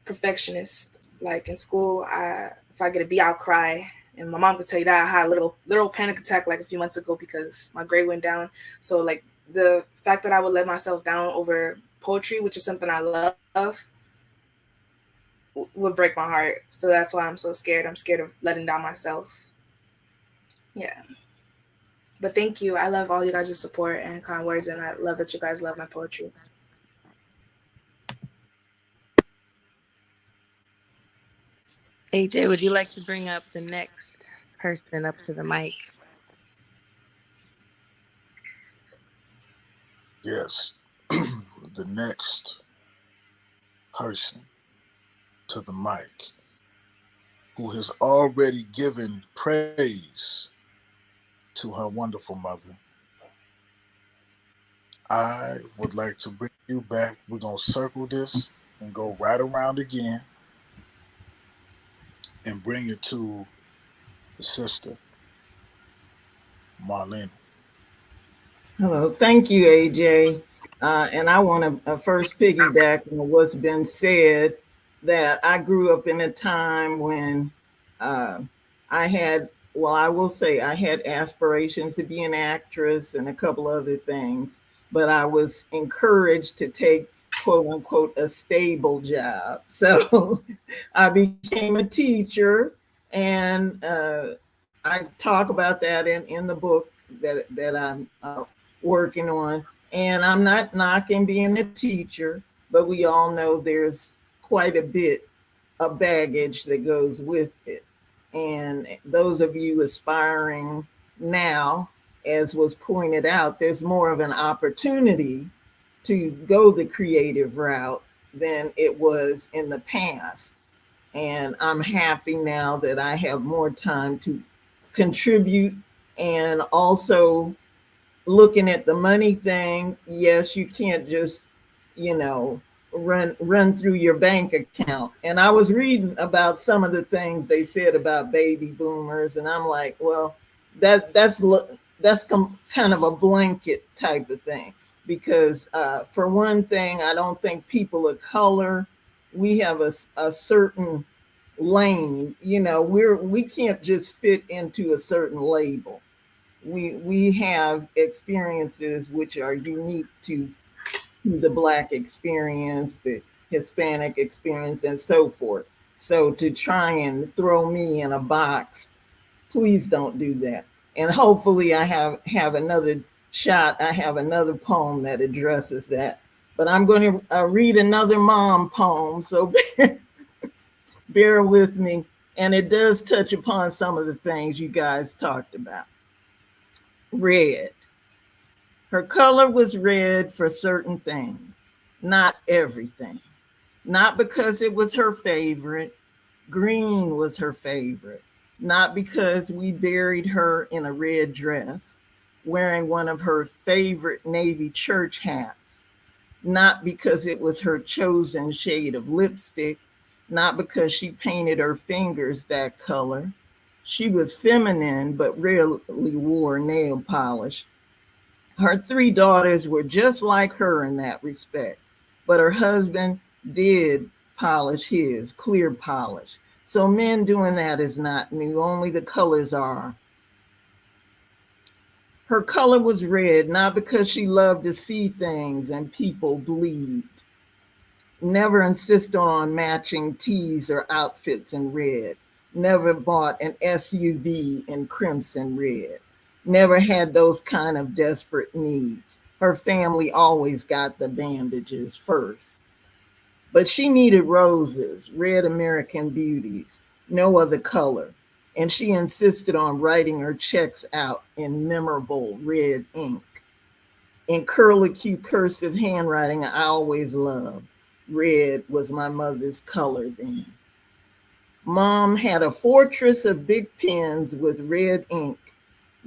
perfectionist. Like in school, if I get a B, I'll cry, and my mom could tell you that I had a little panic attack like a few months ago because my grade went down. So like the fact that I would let myself down over poetry, which is something I love, would break my heart. So that's why I'm so scared. I'm scared of letting down myself. Yeah. But thank you. I love all you guys' support and kind words, and I love that you guys love my poetry. AJ, would you like to bring up the next person up to the mic? Yes. The next person to the mic who has already given praise to her wonderful mother. I would like to bring you back. We're going to circle this and go right around again and bring it to the sister, Marlena. Hello, thank you, AJ. And I want to first piggyback on what's been said, that I grew up in a time when uh, I had, well, I will say I had aspirations to be an actress and a couple other things, but I was encouraged to take quote unquote a stable job. So I became a teacher, and I talk about that in the book that I'm working on. And I'm not knocking being a teacher, but we all know there's quite a bit of baggage that goes with it. And those of you aspiring now, as was pointed out, there's more of an opportunity to go the creative route than it was in the past. And I'm happy now that I have more time to contribute, and also looking at the money thing. Yes, you can't just, you know, run through your bank account. And I was reading about some of the things they said about baby boomers, and I'm like, well, that's kind of a blanket type of thing, because for one thing, I don't think people of color, we have a certain lane. You know, we can't just fit into a certain label. we have experiences which are unique to the Black experience, the Hispanic experience, and so forth. So to try and throw me in a box, please don't do that. And hopefully I have another shot. I have another poem that addresses that. But I'm going to read another mom poem, so bear with me. And it does touch upon some of the things you guys talked about. Red. Her color was red for certain things, not everything. Not because it was her favorite. Green was her favorite. Not because we buried her in a red dress, wearing one of her favorite Navy church hats. Not because it was her chosen shade of lipstick. Not because she painted her fingers that color. She was feminine, but rarely wore nail polish. Her three daughters were just like her in that respect, but her husband did polish his, clear polish. So men doing that is not new, only the colors are. Her color was red, not because she loved to see things and people bleed. Never insisted on matching tees or outfits in red. Never bought an SUV in crimson red. Never had those kind of desperate needs. Her family always got the bandages first. But she needed roses, red American beauties, no other color. And she insisted on writing her checks out in memorable red ink. In curlicue cursive handwriting I always loved. Red was my mother's color then. Mom had a fortress of big pens with red ink.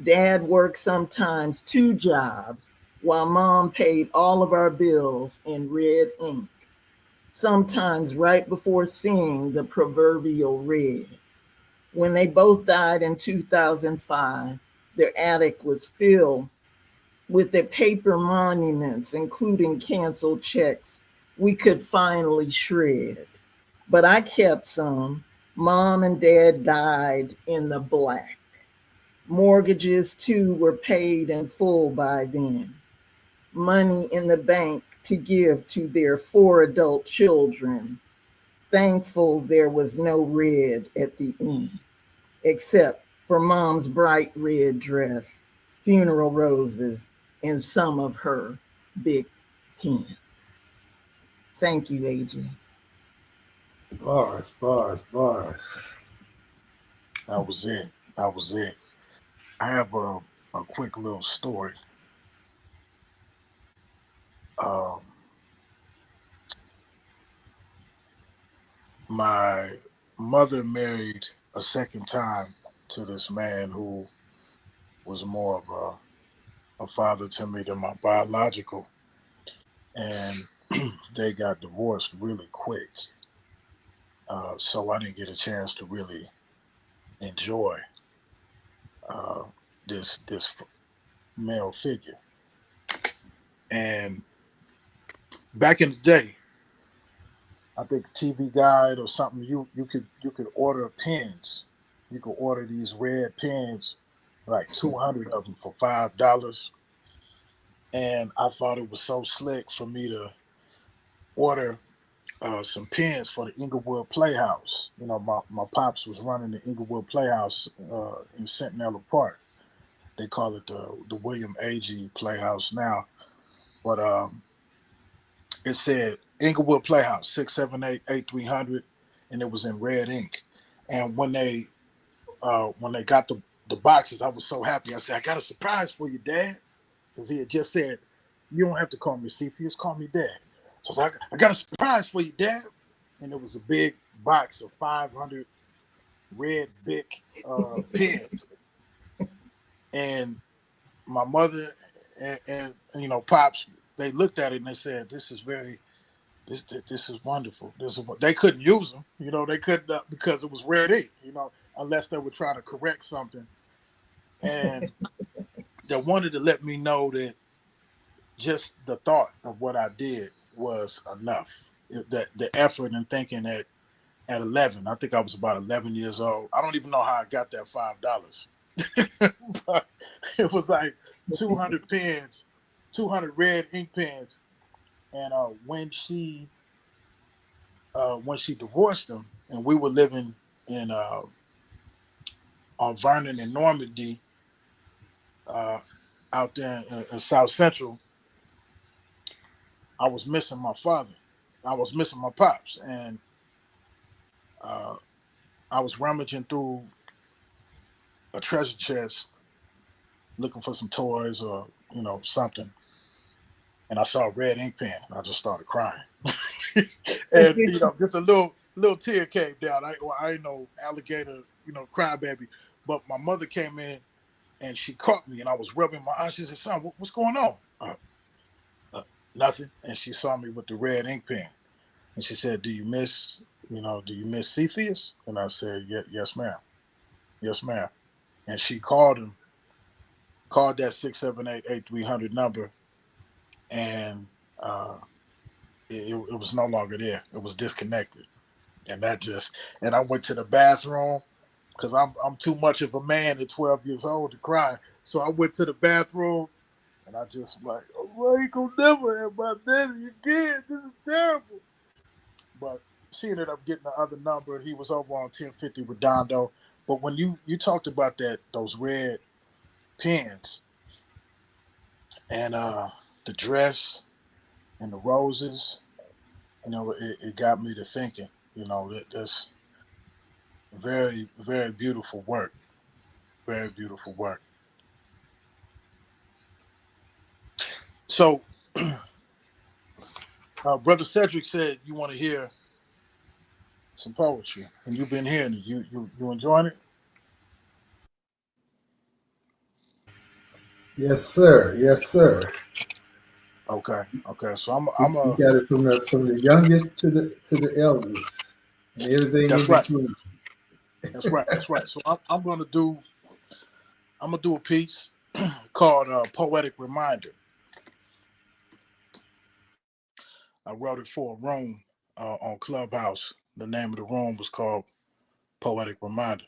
Dad worked sometimes two jobs while mom paid all of our bills in red ink. Sometimes right before seeing the proverbial red. When they both died in 2005, their attic was filled with the paper monuments, including canceled checks, we could finally shred. But I kept some. Mom and dad died in the black. Mortgages, too, were paid in full by then. Money in the bank to give to their four adult children. Thankful there was no red at the end, except for mom's bright red dress, funeral roses, and some of her big pens. Thank you, AJ. Bars, bars, bars. That was it. That was it. I have a quick little story. Um, my mother married a second time to this man who was more of a father to me than my biological. And they got divorced really quick. So I didn't get a chance to really enjoy uh, this male figure. And back in the day, I think TV Guide or something, you could order pens. You could order these red pens, like 200 of them for $5. And I thought it was so slick for me to order some pens for the Inglewood Playhouse. You know, my pops was running the Inglewood Playhouse in Centinela Park. They call it the William Agee Playhouse now. But it said Inglewood Playhouse 678-8300, and it was in red ink. And when they got the boxes, I was so happy. I said, "I got a surprise for you, Dad," because he had just said, "You don't have to call me Cephas, call me Dad." So I got a surprise for you, Dad. And it was a big box of 500 red Bic pens. And my mother and pops, they looked at it and they said, "This is very this is wonderful. They couldn't use them, they couldn't because it was red ink, unless they were trying to correct something. And they wanted to let me know that just the thought of what I did was enough. The effort and thinking at 11, I think I was about 11 years old. I don't even know how I got that $5, but It was like 200 pens, 200 red ink pens. And when she divorced him, and we were living in on Vernon and Normandy, uh, out there in South Central, I was missing my father. I was missing my pops, and uh, I was rummaging through a treasure chest looking for some toys or something, and I saw a red ink pen. And I just started crying, and just a little tear came down. I ain't no alligator, crybaby, but my mother came in and she caught me, and I was rubbing my eyes. She said, "Son, what's going on?" Uh, Nothing. And she saw me with the red ink pen, and she said, Do you miss Cepheus?" And I said, "Yeah, yes, ma'am, yes, ma'am." And she called that 678-8300 number, and uh, it was no longer there. It was disconnected, and and I went to the bathroom because I'm too much of a man at 12 years old to cry. So I went to the bathroom, and I just like, "Oh, I ain't gonna never have my daddy again. This is terrible." But she ended up getting the other number. He was over on 1050 Redondo. But when you talked about those red pens and the dress and the roses, it got me to thinking. That's very, very beautiful work. Very beautiful work. So, Brother Cedric said you want to hear some poetry, and you've been hearing it. You enjoying it? Yes, sir. Yes, sir. Okay, okay. So I'm You a. got it from the youngest to the eldest, and everything in That's right. between. That's right. That's right. So I'm gonna do a piece called "Poetic Reminder." I wrote it for a room on Clubhouse. The name of the room was called "Poetic Reminder."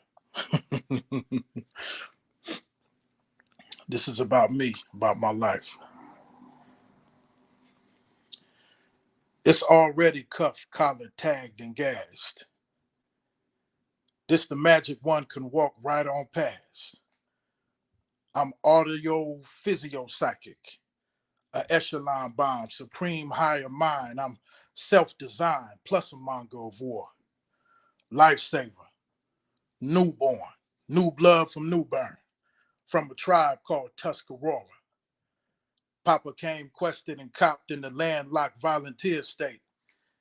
This is about me, about my life. It's already cuffed, collared, tagged, and gassed. This the magic one can walk right on past. I'm audio physio psychic, a echelon bomb, supreme higher mind. I'm self-designed, plus a mongo of war. Lifesaver, newborn, new blood from Newburn, from a tribe called Tuscarora. Papa came, quested, and copped in the landlocked volunteer state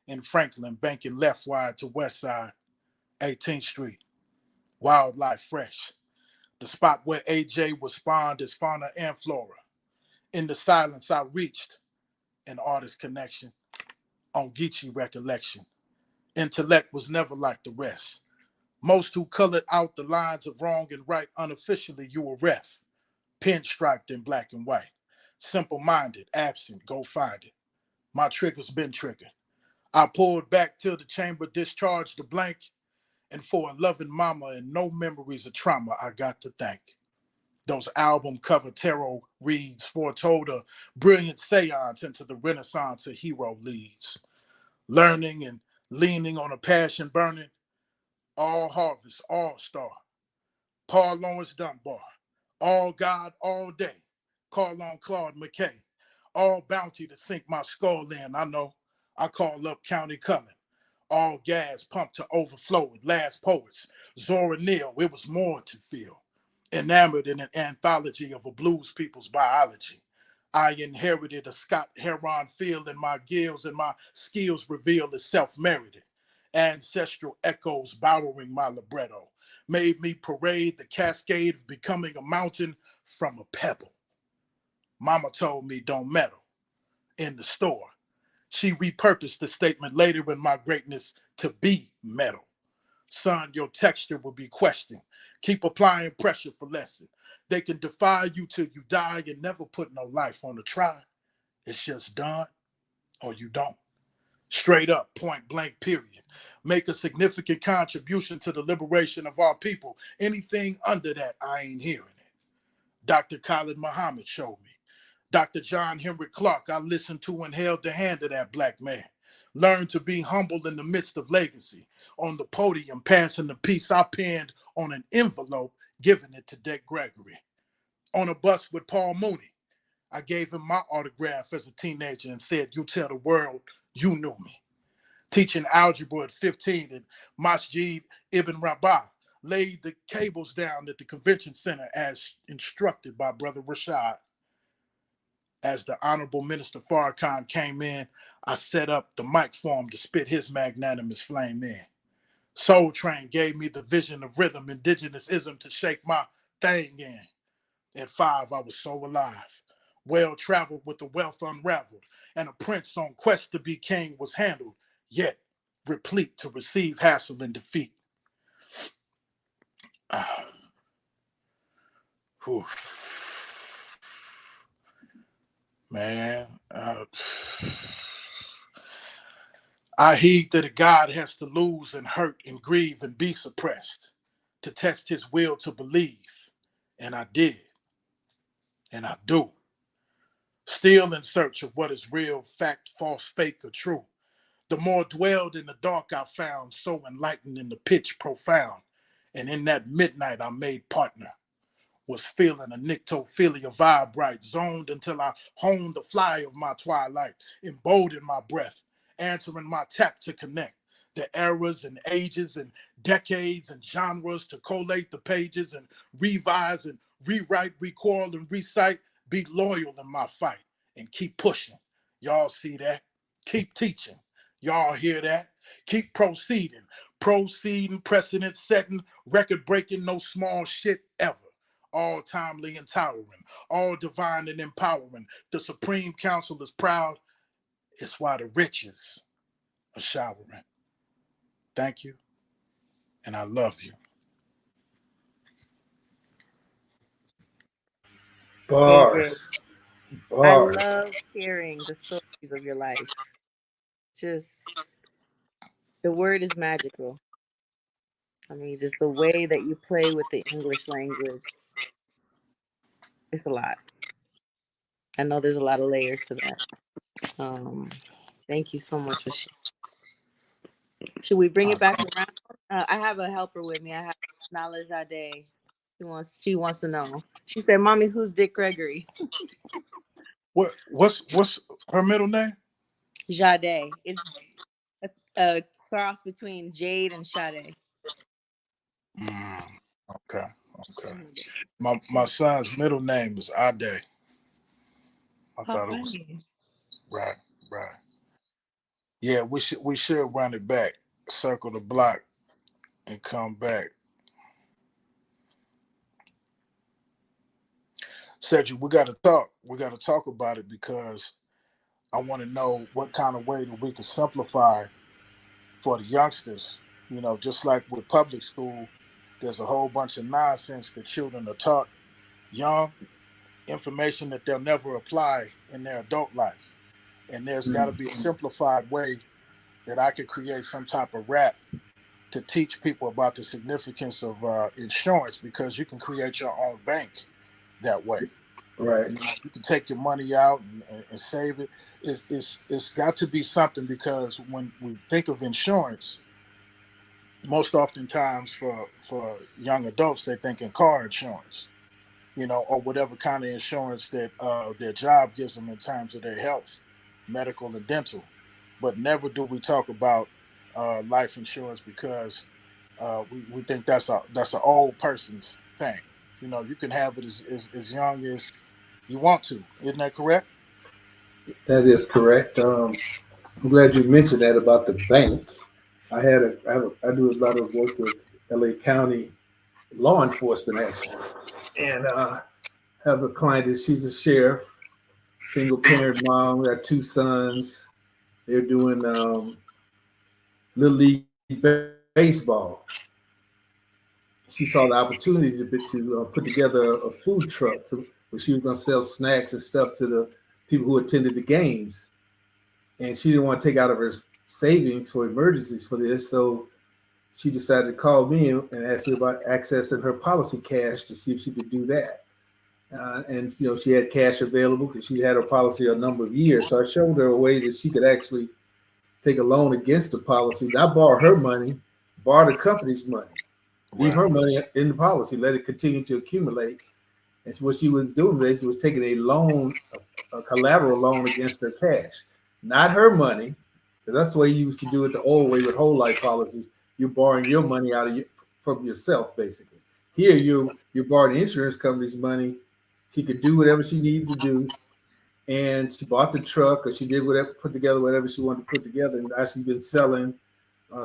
in Franklin, banking left wide to West Side, 18th Street. Wildlife fresh. The spot where AJ was spawned as fauna and flora. In the silence, I reached an artist connection on Geechee recollection. Intellect was never like the rest. Most who colored out the lines of wrong and right unofficially, you were ref. Pinstriped in black and white. Simple minded, absent, go find it. My trigger's been triggered. I pulled back till the chamber discharged the blank, and for a loving mama and no memories of trauma, I got to thank. Those album cover tarot reads foretold a brilliant seance into the renaissance a hero leads. Learning and leaning on a passion burning, all harvest, all star. Paul Lawrence Dunbar, all God, all day. Call on Claude McKay, all bounty to sink my skull in. I know I call up County Cullen, all gas pumped to overflow with last poets. Zora Neale, it was more to feel. Enamored in an anthology of a blues people's biology. I inherited a Scott Heron feel in my gills, and my skills reveal as self-merited. Ancestral echoes borrowing my libretto made me parade the cascade of becoming a mountain from a pebble. Mama told me don't meddle in the store. She repurposed the statement later in my greatness to be metal. Son, your texture will be questioned. Keep applying pressure for lesson. They can defy you till you die and never put no life on the try. It's just done or you don't. Straight up, point blank, period. Make a significant contribution to the liberation of our people. Anything under that, I ain't hearing it. Dr. Khalid Muhammad showed me. Dr. John Henry Clark, I listened to and held the hand of that black man. Learned to be humble in the midst of legacy. On the podium, passing the piece I penned on an envelope, giving it to Dick Gregory. On a bus with Paul Mooney, I gave him my autograph as a teenager and said, "You tell the world you knew me." Teaching algebra at 15 at Masjid Ibn Rabah, laid the cables down at the convention center as instructed by Brother Rashad. As the Honorable Minister Farrakhan came in, I set up the mic for him to spit his magnanimous flame in. Soul Train gave me the vision of rhythm, indigenous ism to shake my thing in. At 5, I was so alive, well traveled with the wealth unraveled, and a prince on quest to be king was handled, yet replete to receive hassle and defeat. Whew. Man, I heed that a God has to lose and hurt and grieve and be suppressed to test his will to believe. And I did, and I do. Still in search of what is real, fact, false, fake, or true. The more dwelled in the dark I found, so enlightened in the pitch profound. And in that midnight I made partner. Was feeling a nyctophilia vibe right, zoned until I honed the fly of my twilight, emboldened my breath, answering my tap to connect the eras and ages and decades and genres to collate the pages and revise and rewrite, recoil and recite, be loyal in my fight and keep pushing. Y'all see that? Keep teaching. Y'all hear that? Keep proceeding, precedent setting, record breaking, no small shit ever. All timely and towering, all divine and empowering. The Supreme Council is proud. It's why the riches are showering. Thank you, and I love you. AJ, Bars. I Bars. love hearing the stories of your life. Just the word is magical. I mean, just the way that you play with the English language, it's a lot. I know there's a lot of layers to that. Um, Thank you so much for sharing. Should we bring it back around? I have a helper with me. I have Nala Jade. She wants to know. She said, "Mommy, who's Dick Gregory?" What's her middle name? Jade. It's a cross between Jade and Sade. Okay, okay. My son's middle name is Ade. I thought it was right, right. Yeah, we should run it back, circle the block, and come back. Cedric, we got to talk. We got to talk about it because I want to know what kind of way that we can simplify for the youngsters. You know, just like with public school, there's a whole bunch of nonsense that children are taught young, information that they'll never apply in their adult life. And there's got to be a simplified way that I could create some type of rap to teach people about the significance of insurance because you can create your own bank that way. Right. You know, you can take your money out and save it. It's got to be something because when we think of insurance, most oftentimes for young adults, they think in car insurance, you know, or whatever kind of insurance that their job gives them in terms of their health, medical and dental. But never do we talk about life insurance because we think that's an old person's thing. You know, you can have it as young as you want to. Isn't that correct? That is correct. I'm glad you mentioned that about the bank. I do a lot of work with LA County law enforcement actually, and have a client that she's a sheriff, single parent mom, got two sons. They're doing little league baseball. She saw the opportunity to put together a food truck where she was going to sell snacks and stuff to the people who attended the games. And she didn't want to take out of her savings for emergencies for this. So she decided to call me and ask me about accessing her policy cash to see if she could do that. And she had cash available because she had her policy a number of years. So I showed her a way that she could actually take a loan against the policy, not borrow her money, borrow the company's money, leave Right. her money in the policy, let it continue to accumulate. And what she was doing basically was taking a loan, a collateral loan against her cash, not her money, because that's the way you used to do it the old way with whole life policies. You're borrowing your money from yourself, basically. Here, you're borrowing the insurance company's money. She could do whatever she needed to do, and she bought the truck, or she did whatever, put together whatever she wanted to put together. And now she's been selling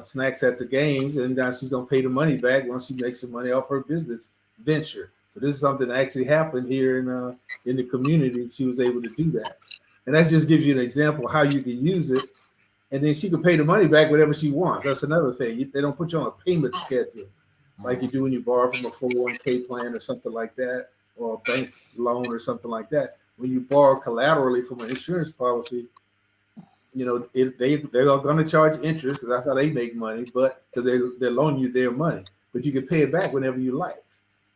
snacks at the games, and now she's going to pay the money back once she makes some money off her business venture. So this is something that actually happened here in the community. She was able to do that, and that just gives you an example of how you can use it. And then she can pay the money back whenever she wants. That's another thing. They don't put you on a payment schedule like you do when you borrow from a 401k plan or something like that, or a bank loan or something like that. When you borrow collaterally from an insurance policy, they're going to charge interest because that's how they make money, but because they're loaning you their money, but you can pay it back whenever you like.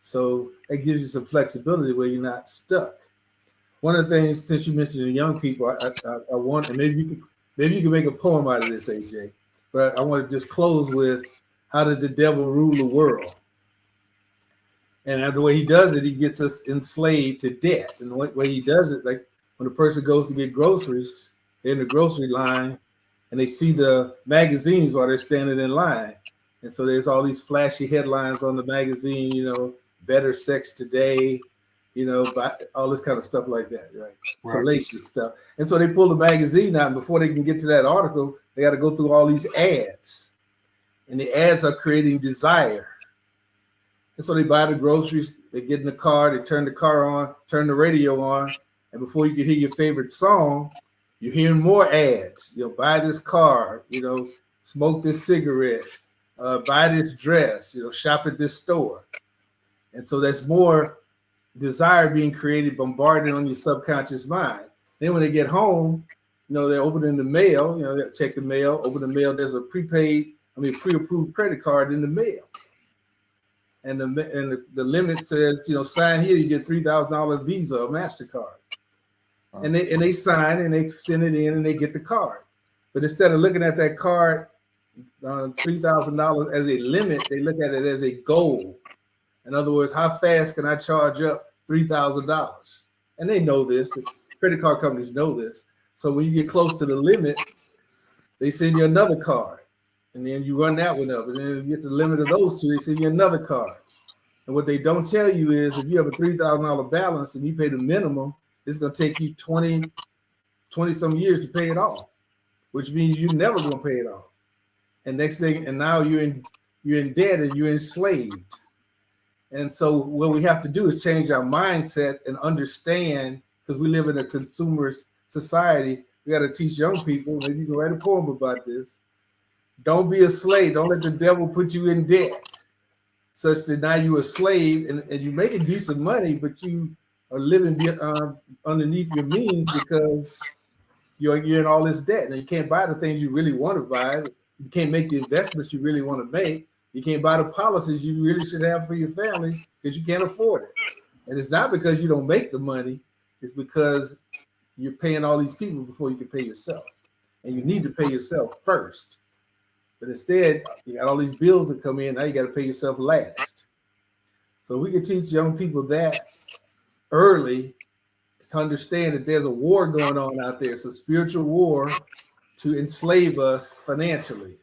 So that gives you some flexibility where you're not stuck. One of the things, since you mentioned the young people, I want, and maybe you can make a poem out of this, AJ. But I want to just close with, how did the devil rule the world? And the way he does it, he gets us enslaved to debt. And the way he does it, like when a person goes to get groceries, they're in the grocery line, and they see the magazines while they're standing in line. And so there's all these flashy headlines on the magazine, better sex today, all this kind of stuff like that, right? Salacious stuff. And so they pull the magazine out, and before they can get to that article, they got to go through all these ads. And the ads are creating desire. And so they buy the groceries, they get in the car, they turn the car on, turn the radio on, and before you can hear your favorite song, you're hearing more ads. Buy this car, smoke this cigarette, buy this dress, shop at this store. And so there's more desire being created, bombarded on your subconscious mind. Then when they get home, they're opening the mail, they check the mail, open the mail, there's a pre-approved credit card in the mail. And the limit says, sign here, you get $3,000 Visa or MasterCard. And they sign and they send it in and they get the card. But instead of looking at that card, $3,000 as a limit, they look at it as a goal. In other words, how fast can I charge up $3,000? And they know this. The credit card companies know this. So when you get close to the limit, they send you another card. And then you run that one up. And then you get the limit of those two, they send you another card. And what they don't tell you is, if you have a $3,000 balance and you pay the minimum, it's going to take you 20 some years to pay it off, which means you're never going to pay it off. And next thing, and now you're in debt and you're enslaved. And so what we have to do is change our mindset and understand, because we live in a consumer society. We got to teach young people, maybe you can write a poem about this. Don't be a slave. Don't let the devil put you in debt such that now you're a slave and you're making decent money, but you are living underneath your means because you're in all this debt. Now you can't buy the things you really want to buy. You can't make the investments you really want to make. You can't buy the policies you really should have for your family because you can't afford it. And it's not because you don't make the money. It's because you're paying all these people before you can pay yourself. And you need to pay yourself first. But instead, you got all these bills that come in. Now you got to pay yourself last. So we can teach young people that early to understand that there's a war going on out there. It's a spiritual war to enslave us financially.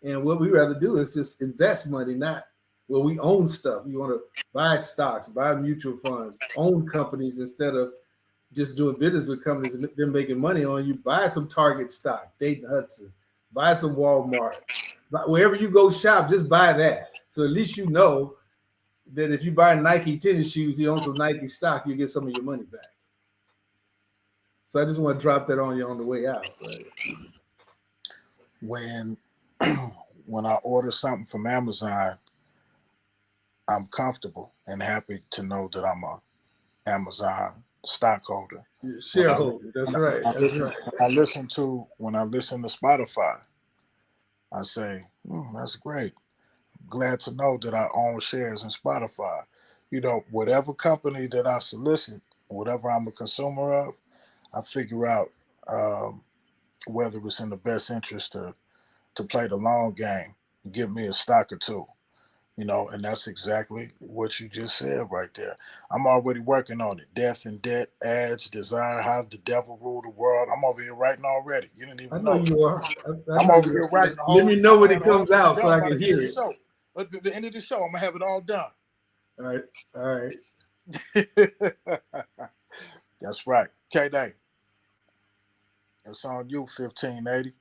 And what we rather do is just invest money, not we own stuff. You want to buy stocks, buy mutual funds, own companies instead of just doing business with companies and them making money on you. Buy some Target stock, Dayton Hudson, buy some Walmart. Wherever you go shop, just buy that. So at least you know that if you buy Nike tennis shoes, you own some Nike stock, you get some of your money back. So I just want to drop that on you on the way out. Right? When I order something from Amazon, I'm comfortable and happy to know that I'm a Amazon stockholder. Shareholder, that's right. When I listen to Spotify, I say, that's great. Glad to know that I own shares in Spotify. Whatever company that I solicit, whatever I'm a consumer of, I figure out um, whether it's in the best interest to play the long game and give me a stock or two. And that's exactly what you just said right there. I'm already working on it. Death and debt, ads, desire, how the devil rule the world. I'm over here writing already. You didn't I even know know it. you are. I I'm know over you here are. writing the Let whole. me I'm know when gonna have it the whole comes thing out so done I by can the end of hear the it. show. At the end of the show, I'm gonna have it all done. All right. All right. That's right. K Day. It's on you, 1580.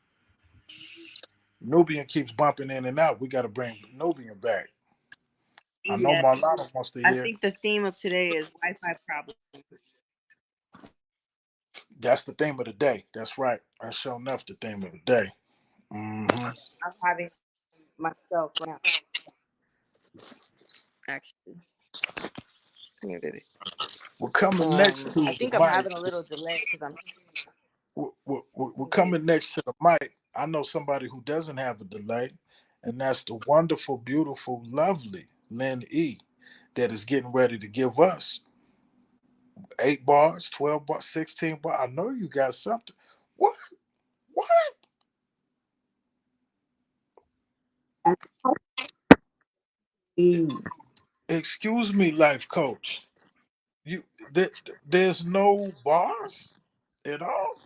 Nubian keeps bumping in and out. We got to bring Nubian back. I know Yeah, Marlana wants to I hear. think the theme of today is Wi-Fi problems. That's the theme of the day. That's right. That's sure enough the theme of the day. Hmm. I'm having myself right now. Actually, come here, baby. We're coming next to I the think I'm mic. having a little delay because I'm We're anyways. coming next to the mic. I know somebody who doesn't have a delay, and that's the wonderful, beautiful, lovely Lynn E. that is getting ready to give us 8 bars, 12 bars, 16 bars. I know you got something. What? What? Excuse me, life coach. You there, there's no bars at all.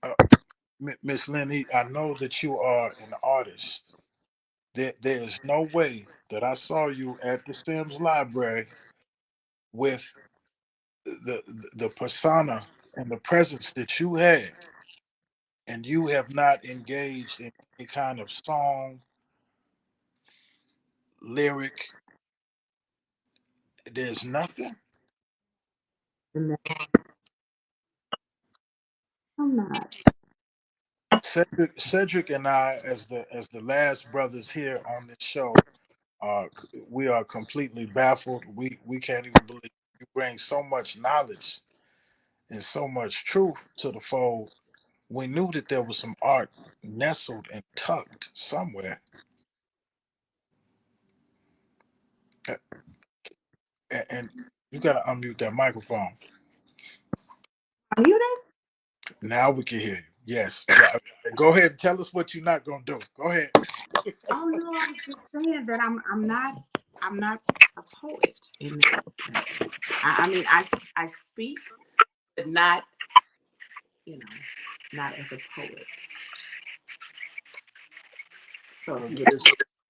Uh, Miss Lenny, I know that you are an artist. There is no way that I saw you at the Sims Library with the persona and the presence that you had, and you have not engaged in any kind of song, lyric. There's nothing. I'm not. Cedric and I, as the last brothers here on this show, we are completely baffled. We can't even believe you bring so much knowledge and so much truth to the fold. We knew that there was some art nestled and tucked somewhere. And you got to unmute that microphone. Are you there? Now we can hear you. Yes. Go ahead and tell us what you're not gonna do. Go ahead. Oh no, I was just saying that I'm not a poet in that. I mean I speak, but not you know not as a poet. So Well, yeah.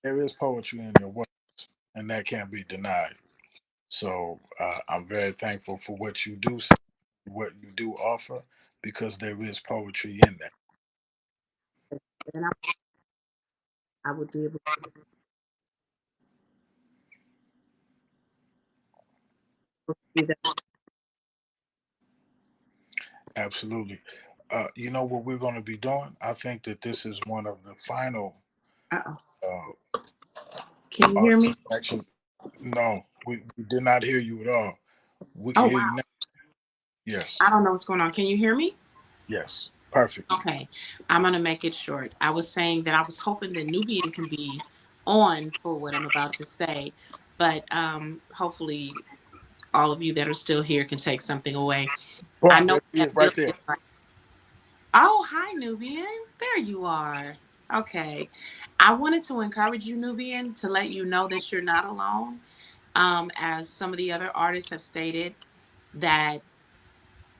there is poetry in your work, and that can't be denied. So I'm very thankful for what you do, what you do offer, because there is poetry in that. Then I would be able to see that. Absolutely. You know what we're going to be doing? I think that this is one of the final Uh-oh. uh, Can you hear arts me? of action. No, we did not hear you at all. We can Oh hear you wow. now. Yes. I don't know what's going on. Can you hear me? Yes. Perfect. Okay. I'm gonna make it short. I was saying that I was hoping that Nubian can be on for what I'm about to say, but hopefully all of you that are still here can take something away. I Boom, know there what he is that right feeling there. is like. Oh, hi, Nubian. There you are. Okay. I wanted to encourage you, Nubian, to let you know that you're not alone. As some of the other artists have stated, that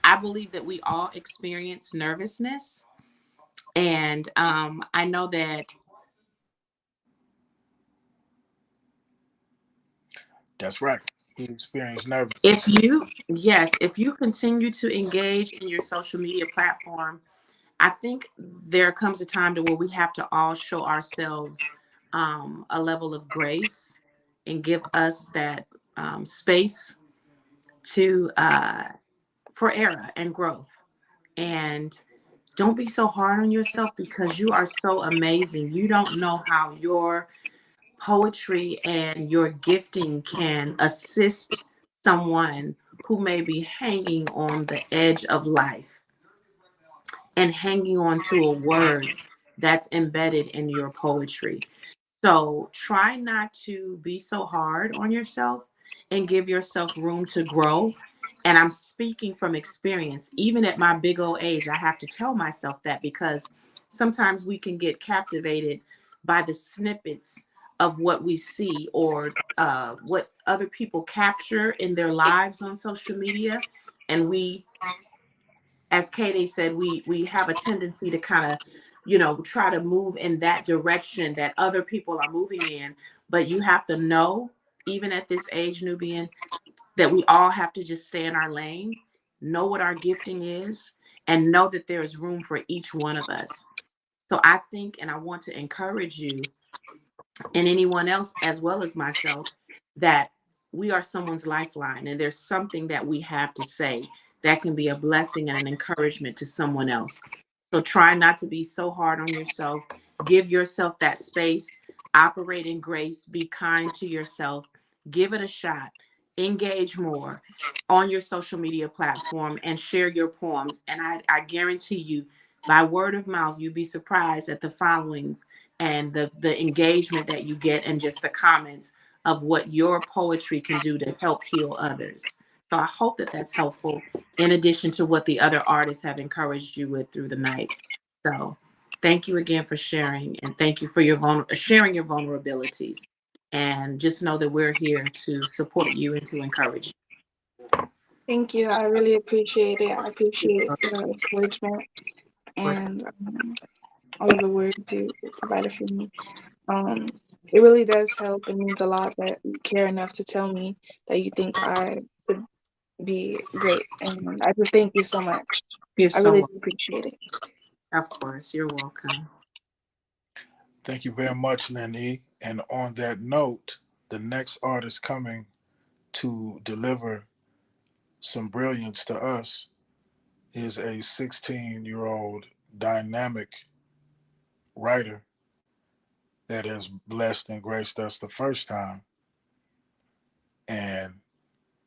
I believe that we all experience nervousness. And I know that That's right. We experience if nervousness. you, yes, if you continue to engage in your social media platform, I think there comes a time to where we have to all show ourselves a level of grace and give us that space to for error and growth. And don't be so hard on yourself because you are so amazing. You don't know how your poetry and your gifting can assist someone who may be hanging on the edge of life and hanging on to a word that's embedded in your poetry. So try not to be so hard on yourself and give yourself room to grow. And I'm speaking from experience. Even at my big old age, I have to tell myself that, because sometimes we can get captivated by the snippets of what we see, or what other people capture in their lives on social media. And we, as Katie said, we have a tendency to kind of, try to move in that direction that other people are moving in. But you have to know, even at this age, Nubian, that we all have to just stay in our lane, know what our gifting is, and know that there is room for each one of us. So I think, and I want to encourage you and anyone else as well as myself, that we are someone's lifeline, and there's something that we have to say that can be a blessing and an encouragement to someone else. So try not to be so hard on yourself. Give yourself that space. Operate in grace. Be kind to yourself. Give it a shot. Engage more on your social media platform and share your poems. And I guarantee you, by word of mouth, you'd be surprised at the followings and the engagement that you get, and just the comments of what your poetry can do to help heal others. So I hope that that's helpful, in addition to what the other artists have encouraged you with through the night. So thank you again for sharing, and thank you for your sharing your vulnerabilities. And just know that we're here to support you and to encourage you. Thank you. I really appreciate it. I appreciate the encouragement Of course. and all of the words you provided for me. Um, it really does help and means a lot that you care enough to tell me that you think I would be great. And I just thank you so much. You're I so really welcome. do appreciate it. Of course, you're welcome. Thank you very much, Lenny. And on that note, the next artist coming to deliver some brilliance to us is a 16-year-old dynamic writer that has blessed and graced us the first time. And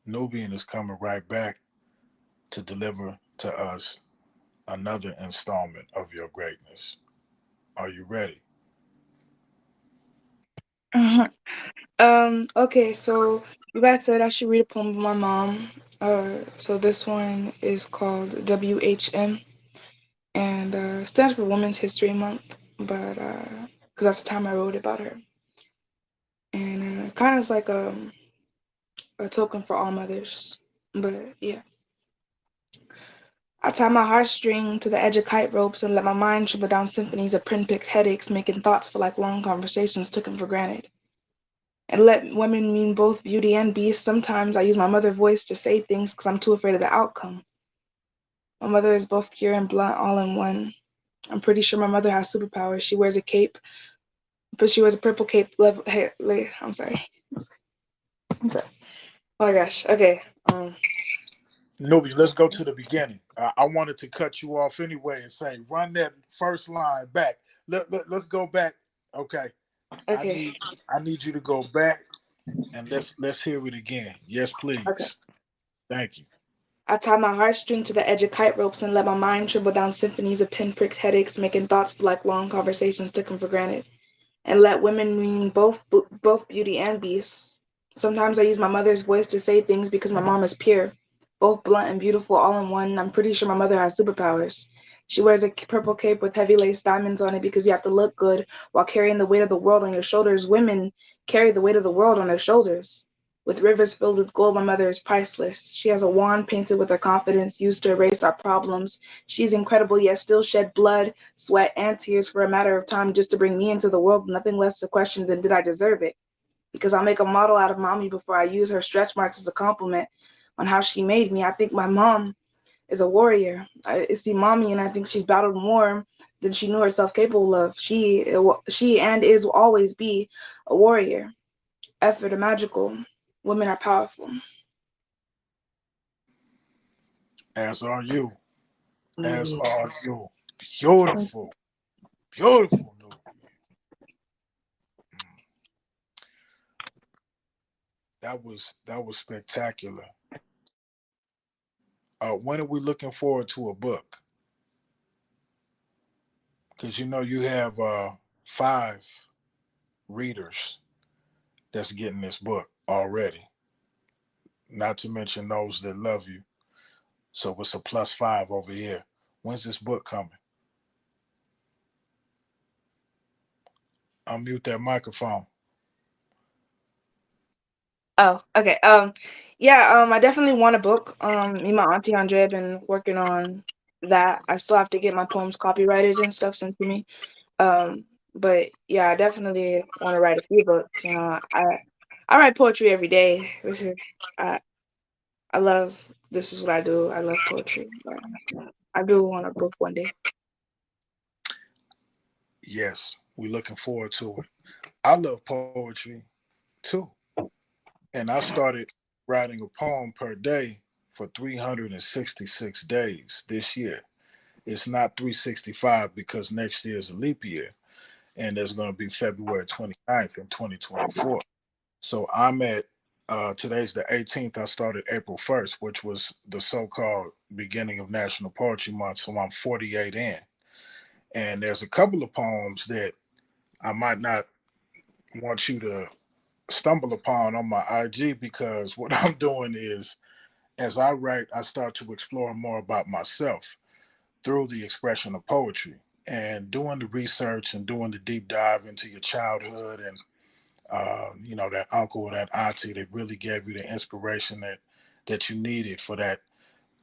Nubian is coming right back to deliver to us another installment of your greatness. Are you ready? Okay, so you guys said I should read a poem of my mom. So this one is called WHM, and stands for Women's History Month, but because that's the time I wrote about her, and kind of is like a token for all mothers. But yeah, I tie my heartstring to the edge of kite ropes and let my mind tremble down symphonies of pin-picked headaches, making thoughts feel like long conversations taken for granted. And let women mean both beauty and beast. Sometimes I use my mother voice to say things because I'm too afraid of the outcome. My mother is both pure and blunt all in one. I'm pretty sure my mother has superpowers. She wears a cape, but she wears a purple cape. I'm sorry. I'm sorry. Oh my gosh. Okay. Nubian, let's go to the beginning. I wanted to cut you off anyway and say, run that first line back. Let's go back. Okay. I Okay. need I need you to go back and let's hear it again. Yes, Okay. please. Thank you. I tie my heartstring to the edge of kite ropes and let my mind tremble down symphonies of pin-pricked headaches, making thoughts feel like long conversations taken for granted. And let women mean both beauty and beast. Sometimes I use my mother's voice to say things because my mom is pure, both blunt and beautiful all in one. I'm pretty sure my mother has superpowers. She wears a purple cape with heavy lace diamonds on it because you have to look good while carrying the weight of the world on your shoulders. Women carry the weight of the world on their shoulders. With rivers filled with gold, my mother is priceless. She has a wand painted with her confidence used to erase our problems. She's incredible yet still shed blood, sweat, and tears for a matter of time just to bring me into the world, nothing less to question than did I deserve it. Because I'll make a model out of mommy before I use her stretch marks as a compliment on how she made me. I think my mom is a warrior. I see mommy and I think she's battled more than she knew herself capable of. She and is will always be a warrior. Effort are magical. Women are powerful. As are you. As Indeed. are you. Beautiful. Beautiful, Nubian. That was spectacular. When are we looking forward to a book? because you know you have five readers that's getting this book already, not to mention those that love you. So it's a plus five over here. When's this book coming? Unmute that microphone. Oh, okay. Yeah, I definitely want a book. Me and my auntie Andrea have been working on that. I still have to get my poems copyrighted and stuff sent to me. But yeah, I definitely want to write a few books. I write poetry every day. I I love this is what I do. I love poetry. Yeah. I do want a book one day. Yes, we're looking forward to it. I love poetry too. And I started writing a poem per day for 366 days this year. It's not 365 because next year is a leap year and there's going to be February 29th in 2024. So I'm at, today's the 18th. I started April 1st, which was the so called beginning of National Poetry Month. So I'm 48 in. And there's a couple of poems that I might not want you to stumble upon on my IG because what I'm doing is as I write, I start to explore more about myself through the expression of poetry and doing the research and doing the deep dive into your childhood and you know that uncle or that auntie that really gave you the inspiration that you needed for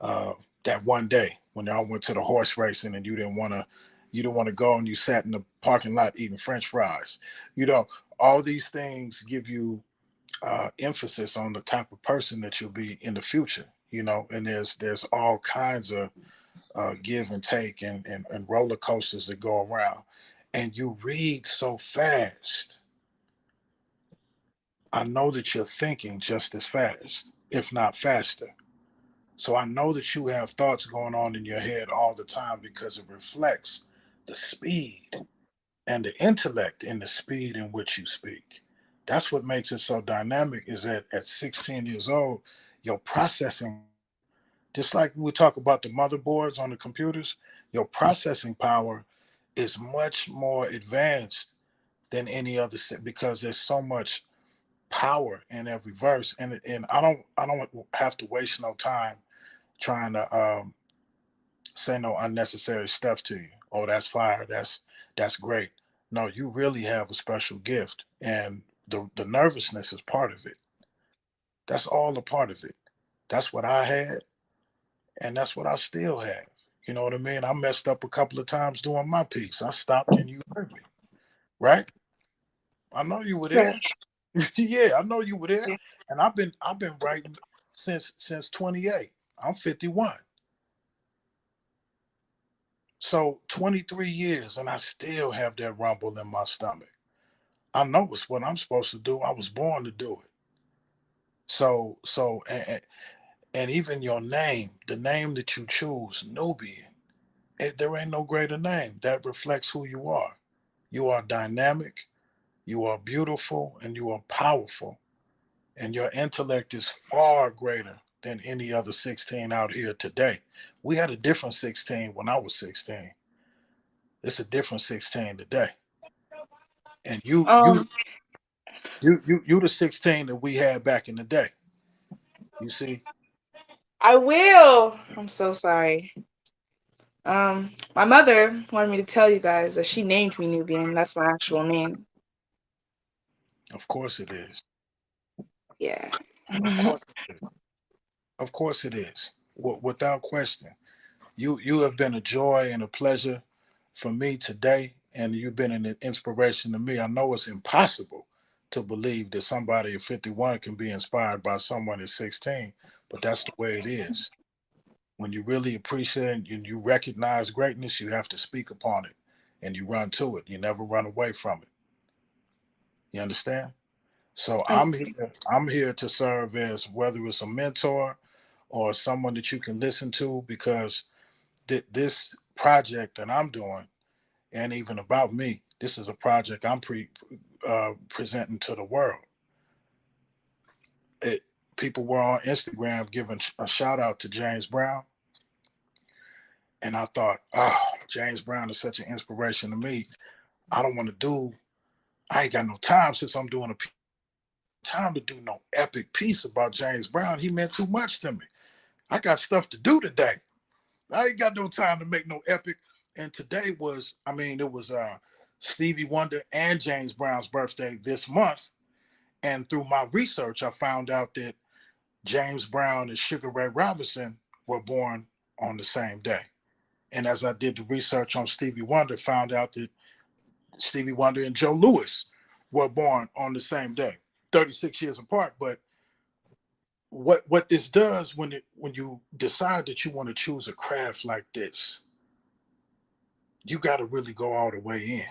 uh, that one day when y'all went to the horse racing and you didn't want to go and you sat in the parking lot eating French fries. You know, all these things give you emphasis on the type of person that you'll be in the future. You know, and there's all kinds of give and take and roller coasters that go around, and you read so fast. I know that you're thinking just as fast, if not faster. So I know that you have thoughts going on in your head all the time because it reflects the speed and the intellect in the speed in which you speak. That's what makes it so dynamic is that at 16 years old, your processing, just like we talk about the motherboards on the computers, your processing power is much more advanced than any other because there's so much power in every verse and I don't have to waste no time trying to say no unnecessary stuff to you. Oh, that's fire. That's great. No, you really have a special gift, and the nervousness is part of it. That's all a part of it. That's what I had, and that's what I still have. You know what I mean? I messed up a couple of times doing my piece. I stopped and you heard me, right? I know you were Yeah. there. Yeah, I know you were there. And I've been writing since 28. I'm 51. So 23 years and I still have that rumble in my stomach. I know it's what I'm supposed to do. I was born to do it. And even your name, the name that you choose, Nubian, there ain't no greater name that reflects who you are. You are dynamic, you are beautiful, and you are powerful. And your intellect is far greater than any other 16 out here today. We had a different 16 when I was 16. It's a different 16 today. And Um, you the 16 that we had back in the day. You see, I will. I'm so sorry. My mother wanted me to tell you guys that she named me Nubian. That's my actual name. of course it is. Yeah. Of course it is. Of course it is. Without question. You have been a joy and a pleasure for me today, and you've been an inspiration to me. I know it's impossible to believe that somebody at 51 can be inspired by someone at 16, but that's the way it is. When you really appreciate and you recognize greatness, you have to speak upon it and you run to it. You never run away from it. You understand? So I'm here to serve as whether it's a mentor or someone that you can listen to because this project that I'm doing and even about me, this is a project I'm presenting to the world. It, people were on Instagram giving a shout out to James Brown, and I thought, oh, James Brown is such an inspiration to me. I don't want to do. I ain't got no time since I'm doing a time to do no epic piece about James Brown. He meant too much to me. I got stuff to do today. I ain't got no time to make no epic. And today was, I mean, it was Stevie Wonder and James Brown's birthday this month. And through my research, I found out that James Brown and Sugar Ray Robinson were born on the same day. And as I did the research on Stevie Wonder, found out that Stevie Wonder and Joe Louis were born on the same day, 36 years apart. But what this does when you decide that you want to choose a craft like this, you got to really go all the way in,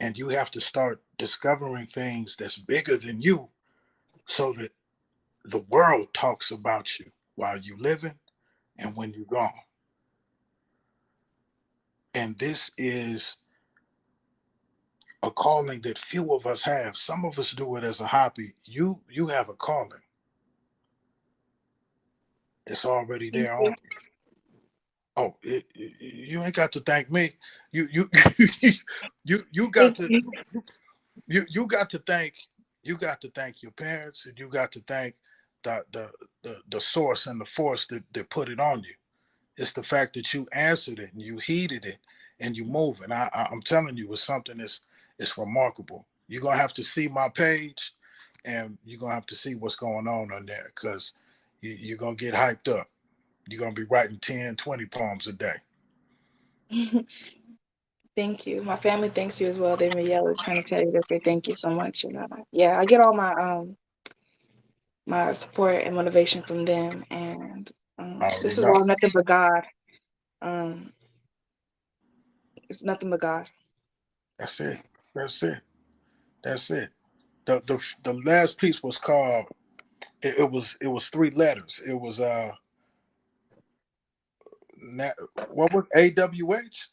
and you have to start discovering things that's bigger than you, so that the world talks about you while you living and when you're gone. And this is a calling that few of us have. Some of us do it as a hobby. You have a calling. It's already Thank there on you. you. Oh, you ain't got to thank me. You you got Thank to you. you got to thank you got to thank your parents, and you got to thank the source and the force that put it on you. It's the fact that you answered it and you heeded it and you move. And I'm telling you, it's something that's it's remarkable. You're gonna have to see my page, and you're gonna have to see what's going on there, because you're gonna get hyped up. You're gonna be writing 10, 20 poems a day. Thank you. My family thanks you as well. They've been yelling, trying to tell you that they thank you so much. And yeah, I get all my support and motivation from them. And I already this is know. all nothing but God. Um, it's nothing but God. That's it. That's it. That's it. The last piece was called. It was three letters. It was what was AWH?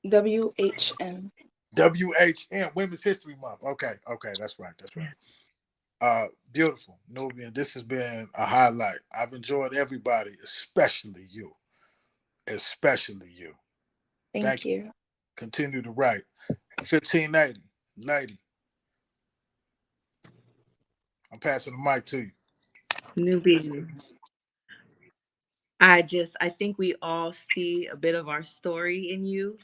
WHM. WHM, Women's History Month. Okay, okay, that's right, that's right. Beautiful, Nubian. This has been a highlight. I've enjoyed everybody, especially you, especially you. Thank Thank you. you. Continue to write. 1580, lady. I'm passing the mic to you. Nubian. I think we all see a bit of our story in you,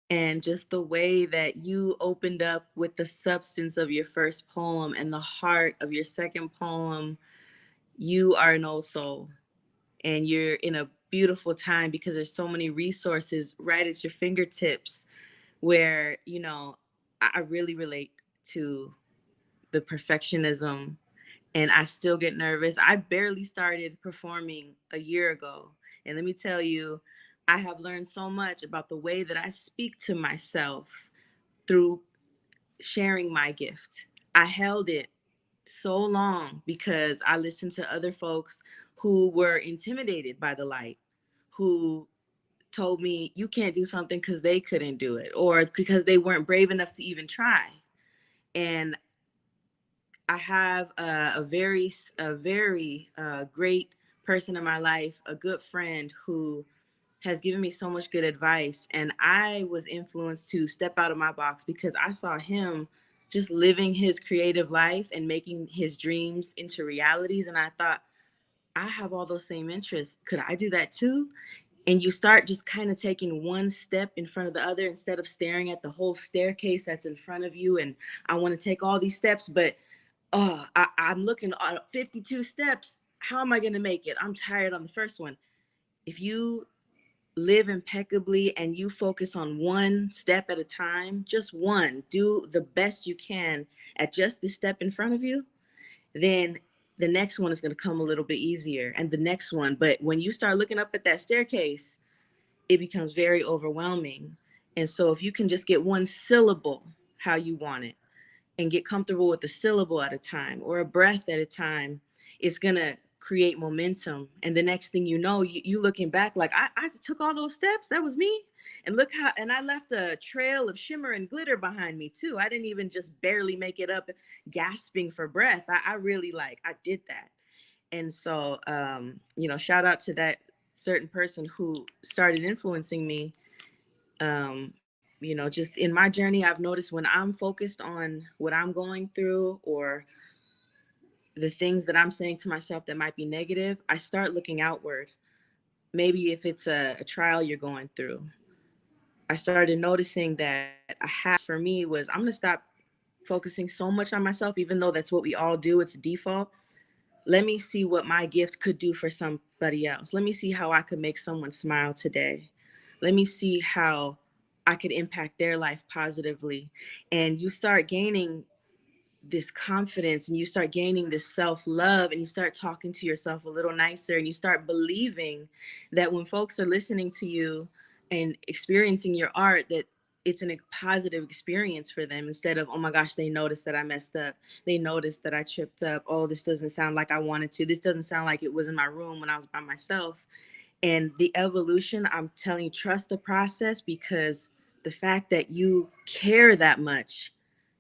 and just the way that you opened up with the substance of your first poem and the heart of your second poem. You are an old soul, and you're in a beautiful time because there's so many resources right at your fingertips where, I really relate to the perfectionism, and I still get nervous. I barely started performing a year ago. And let me tell you, I have learned so much about the way that I speak to myself through sharing my gift. I held it so long because I listened to other folks who were intimidated by the light, who told me you can't do something because they couldn't do it or because they weren't brave enough to even try. And I have a very great person in my life, a good friend who has given me so much good advice. And I was influenced to step out of my box because I saw him just living his creative life and making his dreams into realities. And I thought, I have all those same interests. Could I do that too? And you start just kind of taking one step in front of the other instead of staring at the whole staircase that's in front of you. And I want to take all these steps, but I'm looking at 52 steps. How am I going to make it? I'm tired on the first one. If you live impeccably and you focus on one step at a time, just one, do the best you can at just the step in front of you, then the next one is going to come a little bit easier and the next one. But when you start looking up at that staircase, it becomes very overwhelming. And so if you can just get one syllable how you want it, and get comfortable with a syllable at a time or a breath at a time, it's gonna create momentum. And the next thing you know, you looking back like, I took all those steps, that was me. And look how, and I left a trail of shimmer and glitter behind me too. I didn't even just barely make it up, gasping for breath. I really I did that. And so, shout out to certain person who started influencing me. Just in my journey, I've noticed when I'm focused on what I'm going through or the things that I'm saying to myself that might be negative, I start looking outward. Maybe if it's a trial you're going through, I started noticing that a habit for me was I'm going to stop focusing so much on myself, even though that's what we all do, it's default. Let me see what my gift could do for somebody else. Let me see how I could make someone smile today. Let me see how I could impact their life positively. And you start gaining this confidence and you start gaining this self-love and you start talking to yourself a little nicer and you start believing that when folks are listening to you and experiencing your art, that it's a positive experience for them instead of, oh my gosh, they noticed that I messed up, they noticed that I tripped up, oh, this doesn't sound like I wanted to, this doesn't sound like it was in my room when I was by myself. And the evolution, I'm telling you, trust the process, because the fact that you care that much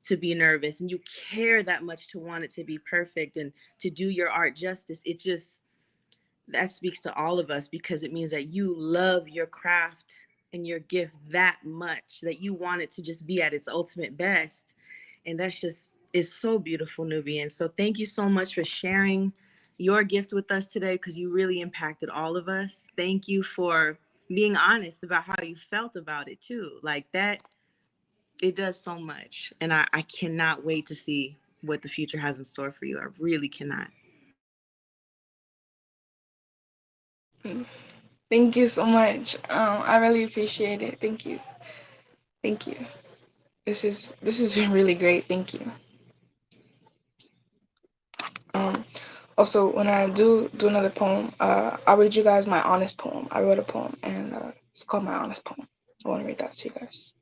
to be nervous and you care that much to want it to be perfect and to do your art justice, it just, that speaks to all of us, because it means that you love your craft and your gift that much that you want it to just be at its ultimate best. And that's just, it's so beautiful, Nubian. So thank you so much for sharing your gift with us today, because you really impacted all of us. Thank you for being honest about how you felt about it too. Like that, it does so much. And I cannot wait to see what the future has in store for you. I really cannot. Thank you so much. I really appreciate it. Thank you. Thank you. This has been really great. Thank you. Um, Also, when I do another poem, I'll read you guys my honest poem. I wrote a poem, and it's called My Honest Poem. I want to read that to you guys.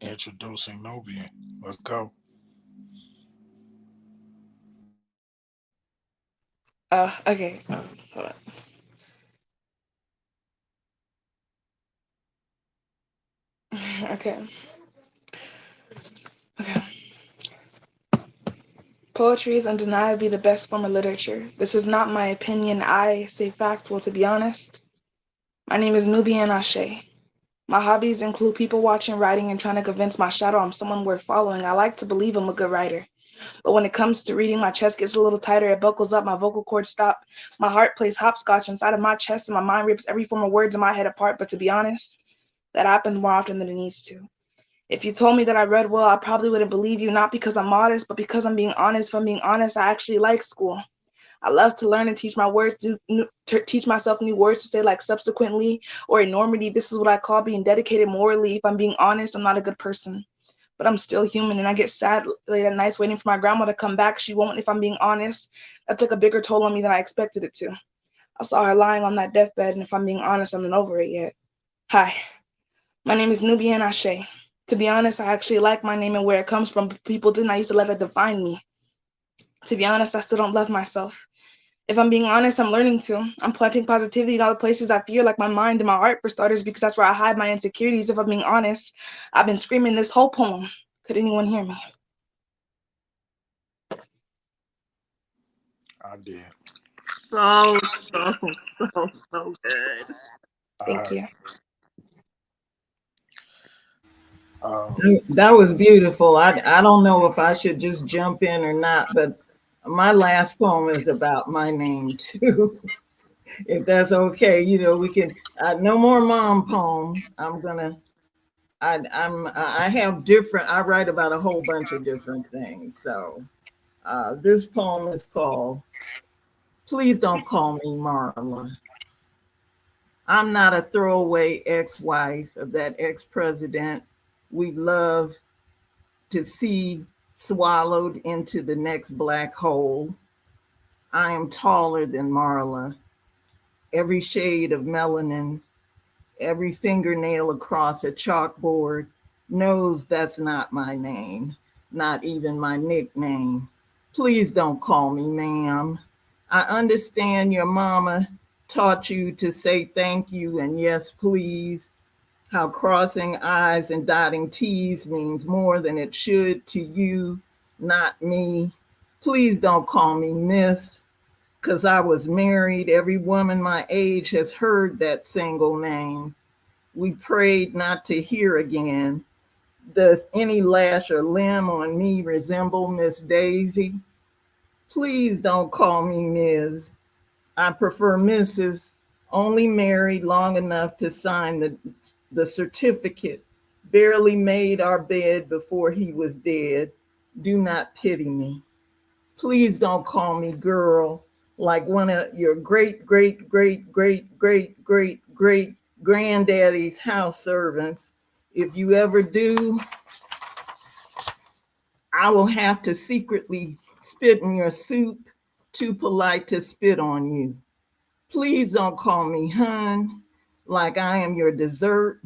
Introducing Nubian. Let's go. Okay. Hold on. Okay. Okay. Poetry is undeniably the best form of literature. This is not my opinion. I say facts. Well, to be honest, my name is Nubian Ashe. My hobbies include people watching, writing, and trying to convince my shadow I'm someone worth following. I like to believe I'm a good writer. But when it comes to reading, my chest gets a little tighter, it buckles up, my vocal cords stop, my heart plays hopscotch inside of my chest, and my mind rips every form of words in my head apart. But to be honest, that happens more often than it needs to. If you told me that I read well, I probably wouldn't believe you, not because I'm modest, but because I'm being honest. If I'm being honest, I actually like school. I love to learn and teach my words, teach myself new words to say, like subsequently or enormity. This is what I call being dedicated morally. If I'm being honest, I'm not a good person. But I'm still human, and I get sad late at nights waiting for my grandma to come back. She won't, if I'm being honest. That took a bigger toll on me than I expected it to. I saw her lying on that deathbed, and if I'm being honest, I'm not over it yet. Hi, my name is Nubian Ashe. To be honest, I actually like my name and where it comes from, but people didn't. I used to let it define me. To be honest, I still don't love myself. If I'm being honest, I'm learning to. I'm planting positivity in all the places I fear, like my mind and my heart, for starters, because that's where I hide my insecurities. If I'm being honest, I've been screaming this whole poem. Could anyone hear me? I did. So, so good. All Thank right. you. That was beautiful. I don't know if I should just jump in or not, but my last poem is about my name too. If that's okay, we can. No more mom poems. I have different. I write about a whole bunch of different things. So this poem is called "Please Don't Call Me Marla." I'm not a throwaway ex-wife of that ex-president we love to see swallowed into the next black hole. I am taller than Marla. Every shade of melanin, every fingernail across a chalkboard knows that's not my name, not even my nickname. Please don't call me ma'am. I understand your mama taught you to say thank you and yes, please, how crossing I's and dotting T's means more than it should to you, not me. Please don't call me miss. 'cause I was married. Every woman my age has heard that single name. We prayed not to hear again. Does any lash or limb on me resemble Miss Daisy? Please don't call me Ms. I prefer Mrs. Only married long enough to sign the certificate. Barely made our bed before he was dead. Do not pity me. Please don't call me girl like one of your great, great, great, great, great, great, great granddaddy's house servants. If you ever do, I will have to secretly spit in your soup, too polite to spit on you. Please don't call me hun, like I am your dessert.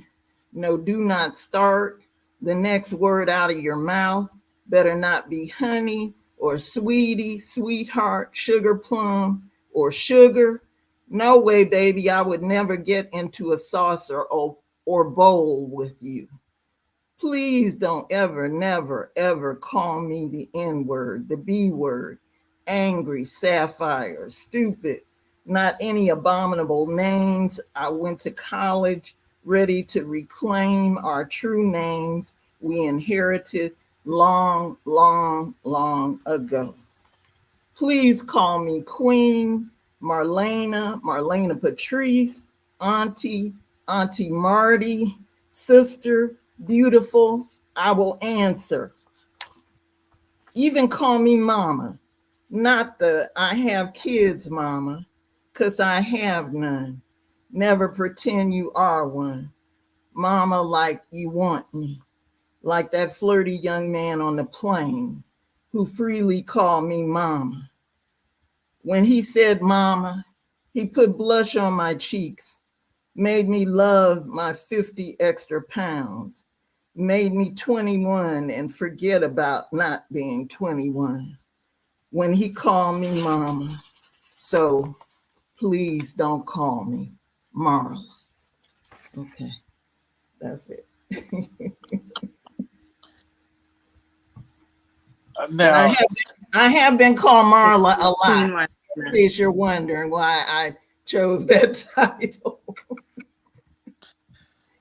No, do not start. The next word out of your mouth better not be honey or sweetie, sweetheart, sugar plum, or sugar. No way, baby, I would never get into a saucer or bowl with you. Please don't ever, never, ever call me the N word, the B word, angry, sapphire, stupid, not any abominable names. I went to college ready to reclaim our true names we inherited long, long, long ago. Please call me Queen, Marlena Patrice, Auntie, Auntie Marty, Sister, Beautiful. I will answer. Even call me Mama, not the I have kids Mama, 'cause I have none. Never pretend you are one. Mama, like you want me, like that flirty young man on the plane who freely called me Mama. When he said mama, he put blush on my cheeks, made me love my 50 extra pounds, made me 21 and forget about not being 21 when he called me mama. So please don't call me Marla. Okay, that's it. And Now, I have been called Marla a lot. Queen In case you're wondering why I chose that title.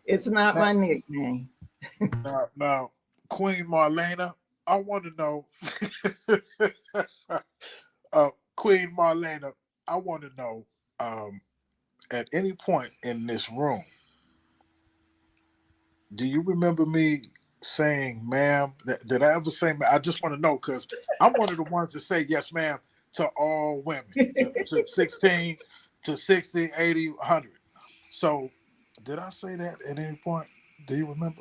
It's not now, my nickname. now, Queen Marlena, I want to know, Queen Marlena, I want to know, um, at any point in this room, do you remember me saying, ma'am? Did I ever say, ma'am? I just want to know because I'm one of the ones that say yes, ma'am, to all women, to 16, to 60, 80, 100. So, did I say that at any point? Do you remember?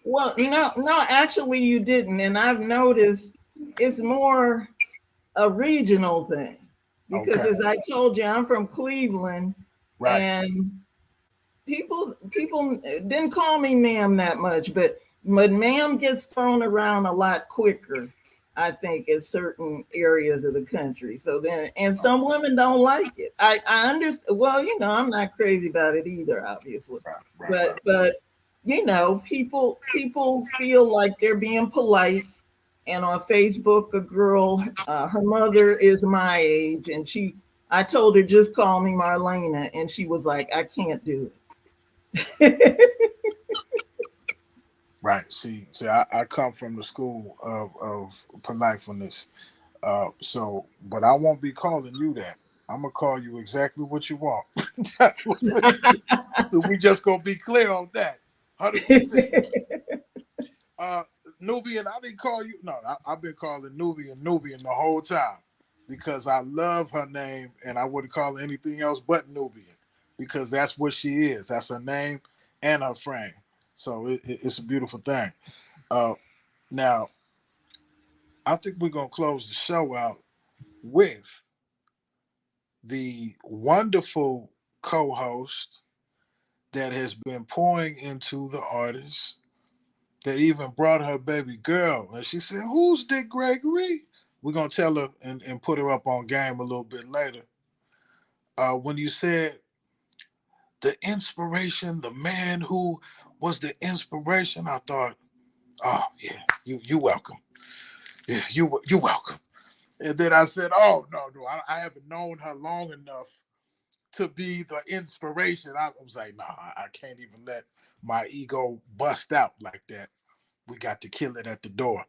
Well, no, actually, you didn't. And I've noticed it's more a regional thing because, Okay, as I told you, I'm from Cleveland, right. and people didn't call me ma'am that much, but ma'am gets thrown around a lot quicker, I think, in certain areas of the country. So then, and some women don't like it. I understand. Well, I'm not crazy about it either, obviously, Right, right, right. but people feel like they're being polite. And on Facebook, a girl, her mother is my age, and I told her just call me Marlena, and she was like, I can't do it. Right. See, I come from the school of politeness. But I won't be calling you that. I'm gonna call you exactly what you want. We just gonna be clear on that, 100%. Uh, Nubian, I didn't call you. No, I've been calling Nubian the whole time because I love her name, and I wouldn't call her anything else but Nubian because that's what she is. That's her name and her frame. So it's a beautiful thing. Uh, Now, I think we're gonna close the show out with the wonderful co-host that has been pouring into the artist, that even brought her baby girl. And she said, "Who's Dick Gregory?" We're going to tell her and put her up on game a little bit later. When you said the inspiration, the man who was the inspiration, I thought, oh, yeah, you welcome. Yeah, you welcome. And then I said, "Oh no, I haven't known her long enough to be the inspiration." I was like, "Nah, I can't even let my ego bust out like that. We got to kill it at the door."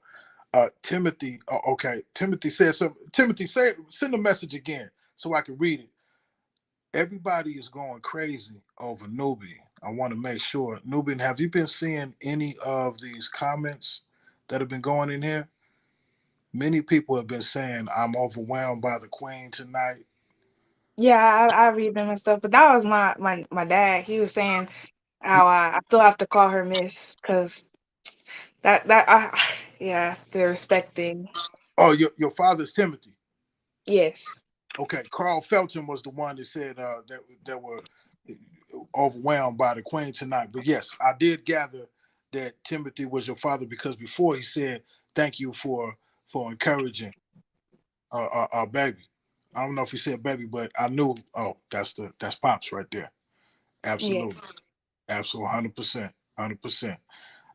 Timothy, okay, Timothy said something. Timothy, send a message again so I can read it. Everybody is going crazy over Nubian. I want to make sure. Nubian, have you been seeing any of these comments that have been going in here? Many people have been saying, "I'm overwhelmed by the Queen tonight." Yeah, I read them and stuff, but that was my dad. He was saying how I still have to call her Miss because yeah, the respect thing. Oh, your father's Timothy. Yes. Okay, Carl Felton was the one that said that were overwhelmed by the Queen tonight. But yes, I did gather that Timothy was your father because before he said thank you for encouraging our baby. I don't know if he said baby, but I knew. Oh, that's pops right there. Yeah. Absolutely, absolutely, 100%, 100%.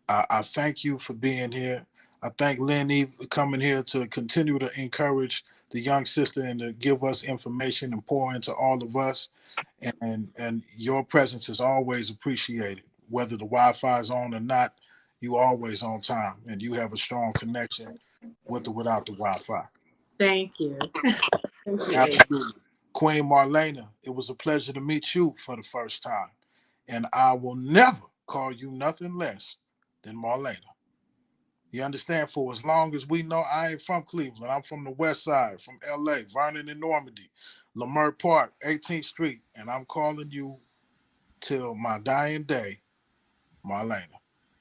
I thank you for being here. I thank Lenny for coming here to continue to encourage the young sister and to give us information and pour into all of us. And your presence is always appreciated, whether the Wi-Fi is on or not. You always on time, and you have a strong connection with or without the Wi-Fi. Thank you. Thank you, A. Absolutely. Queen Marlena, it was a pleasure to meet you for the first time. And I will never call you nothing less than Marlena. You understand? For as long as we know, I ain't from Cleveland. I'm from the West Side, from LA, Vernon and Normandy, Lamert Park, 18th Street. And I'm calling you till my dying day, Marlena.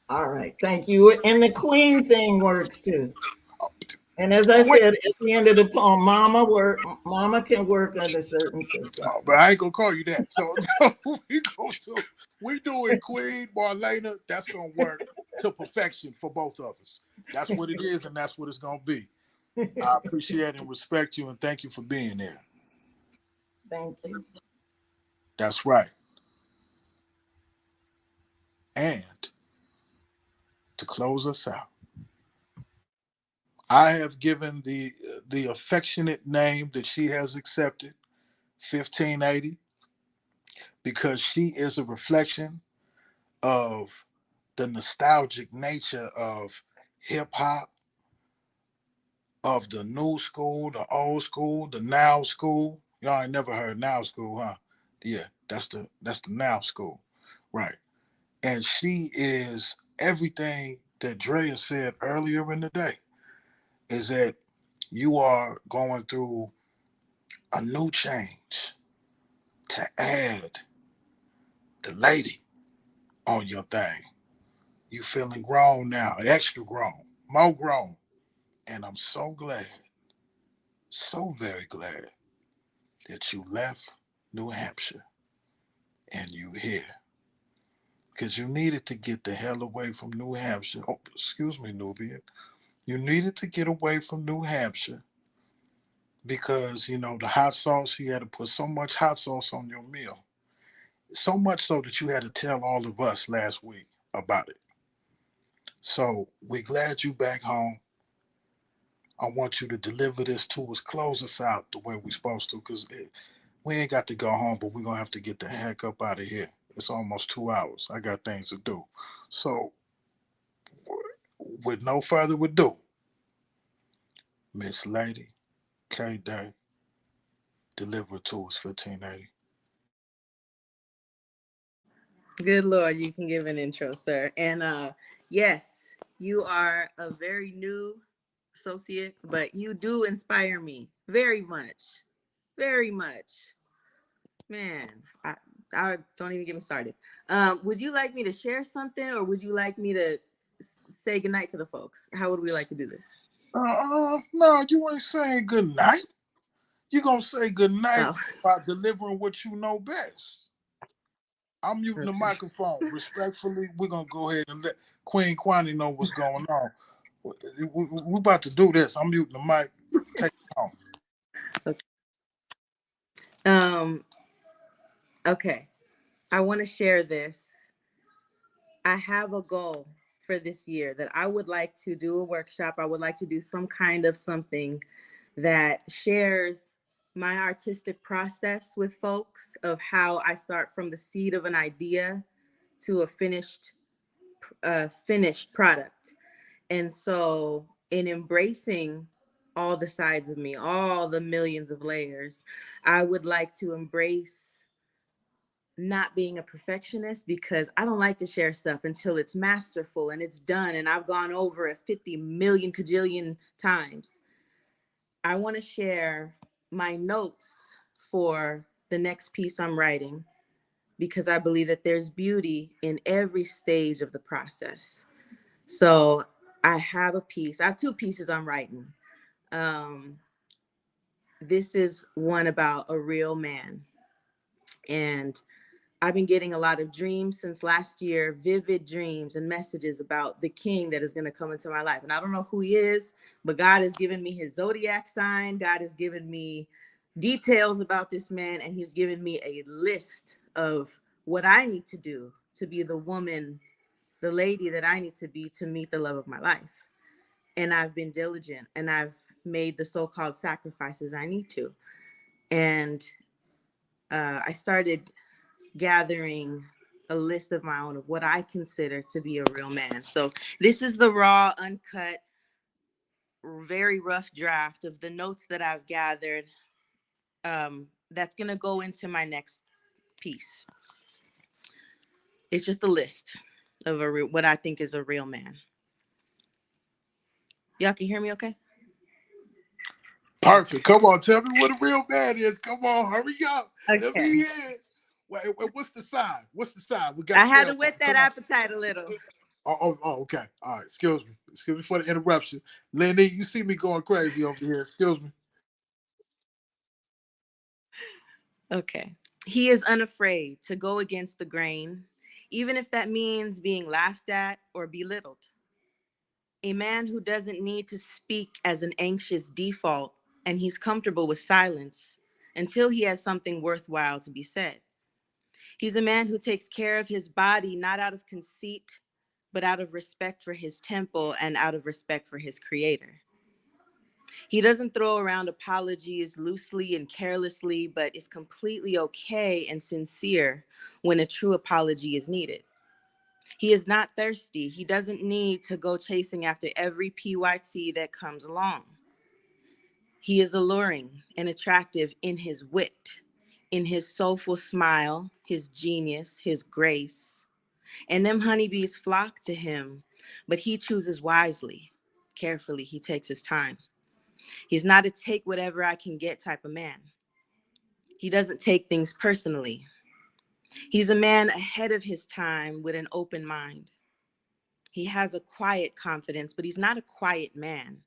All right, thank you. And the queen thing works too. And as I Wait, said at the end of the poem, mama can work under certain but circumstances. I ain't gonna call you that. So we doing Queen Marlena. That's gonna work to perfection for both of us. That's what it is, and that's what it's gonna be. I appreciate and respect you, and thank you for being there. Thank you. That's right. And to close us out, I have given the affectionate name that she has accepted, 1580, because she is a reflection of the nostalgic nature of hip hop, of the new school, the old school, the now school. Y'all ain't never heard now school, huh? Yeah, that's the now school, right? And she is everything that Drea said earlier in the day. Is that you are going through a new change to add the lady on your thing. You feeling grown now, extra grown, more grown. And I'm so glad, so very glad that you left New Hampshire and you here. Because you needed to get the hell away from New Hampshire. Oh, excuse me, Nubian. You needed to get away from New Hampshire because, the hot sauce, you had to put so much hot sauce on your meal. So much so that you had to tell all of us last week about it. So we're glad you back home. I want you to deliver this to us, close us out the way we're supposed to, because we ain't got to go home, but we're going to have to get the heck up out of here. It's almost 2 hours. I got things to do. So, with no further ado, Miss Lady K Day, deliver it to us, 1580. Good Lord, you can give an intro, sir. And yes, you are a very new associate, but you do inspire me very much. Very much. Man, I don't even get me started. Would you like me to share something or would you like me to say goodnight to the folks? How would we like to do this? No, you ain't saying good night. You gonna say good night Oh, by delivering what you know best. I'm muting the okay. microphone. Respectfully, we're gonna go ahead and let Queen Kwani know what's going on. We're about to do this. I'm muting the mic. Take it home. Okay. Um, okay. I want to share this. I have a goal for this year that I would like to do a workshop. I would like to do some kind of something that shares my artistic process with folks of how I start from the seed of an idea to a finished product. And so in embracing all the sides of me, all the millions of layers, I would like to embrace not being a perfectionist, because I don't like to share stuff until it's masterful and it's done and I've gone over it 50 million cajillion times. I want to share my notes for the next piece I'm writing, because I believe that there's beauty in every stage of the process. So I have a piece. I have two pieces I'm writing. Um, this is one about a real man. And I've been getting a lot of dreams since last year, vivid dreams and messages about the king that is going to come into my life. And I don't know who he is, but God has given me his zodiac sign. God has given me details about this man, and he's given me a list of what I need to do to be the woman, the lady that I need to be to meet the love of my life. And I've been diligent and I've made the so-called sacrifices I need to. And I started gathering a list of my own of what I consider to be a real man. So this is the raw, uncut, very rough draft of the notes that I've gathered. That's going to go into my next piece. It's just a list of what I think is a real man. Y'all can hear me okay? Perfect. Come on, tell me what a real man is. Come on, hurry up. Let me Okay. hear. Wait, what's the sign? What's the sign? We got I had 12 to of whet them. that Come on. appetite a little. Okay. All right. Excuse me. Excuse me for the interruption. Lenny, you see me going crazy over here. Excuse me. Okay. He is unafraid to go against the grain, even if that means being laughed at or belittled. A man who doesn't need to speak as an anxious default, and he's comfortable with silence until he has something worthwhile to be said. He's a man who takes care of his body not out of conceit, but out of respect for his temple and out of respect for his creator. He doesn't throw around apologies loosely and carelessly, but is completely okay and sincere when a true apology is needed. He is not thirsty. He doesn't need to go chasing after every PYT that comes along. He is alluring and attractive in his wit, in his soulful smile, his genius, his grace. And them honeybees flock to him, but he chooses wisely. Carefully, he takes his time. He's not a take whatever I can get type of man. He doesn't take things personally. He's a man ahead of his time with an open mind. He has a quiet confidence, but he's not a quiet man.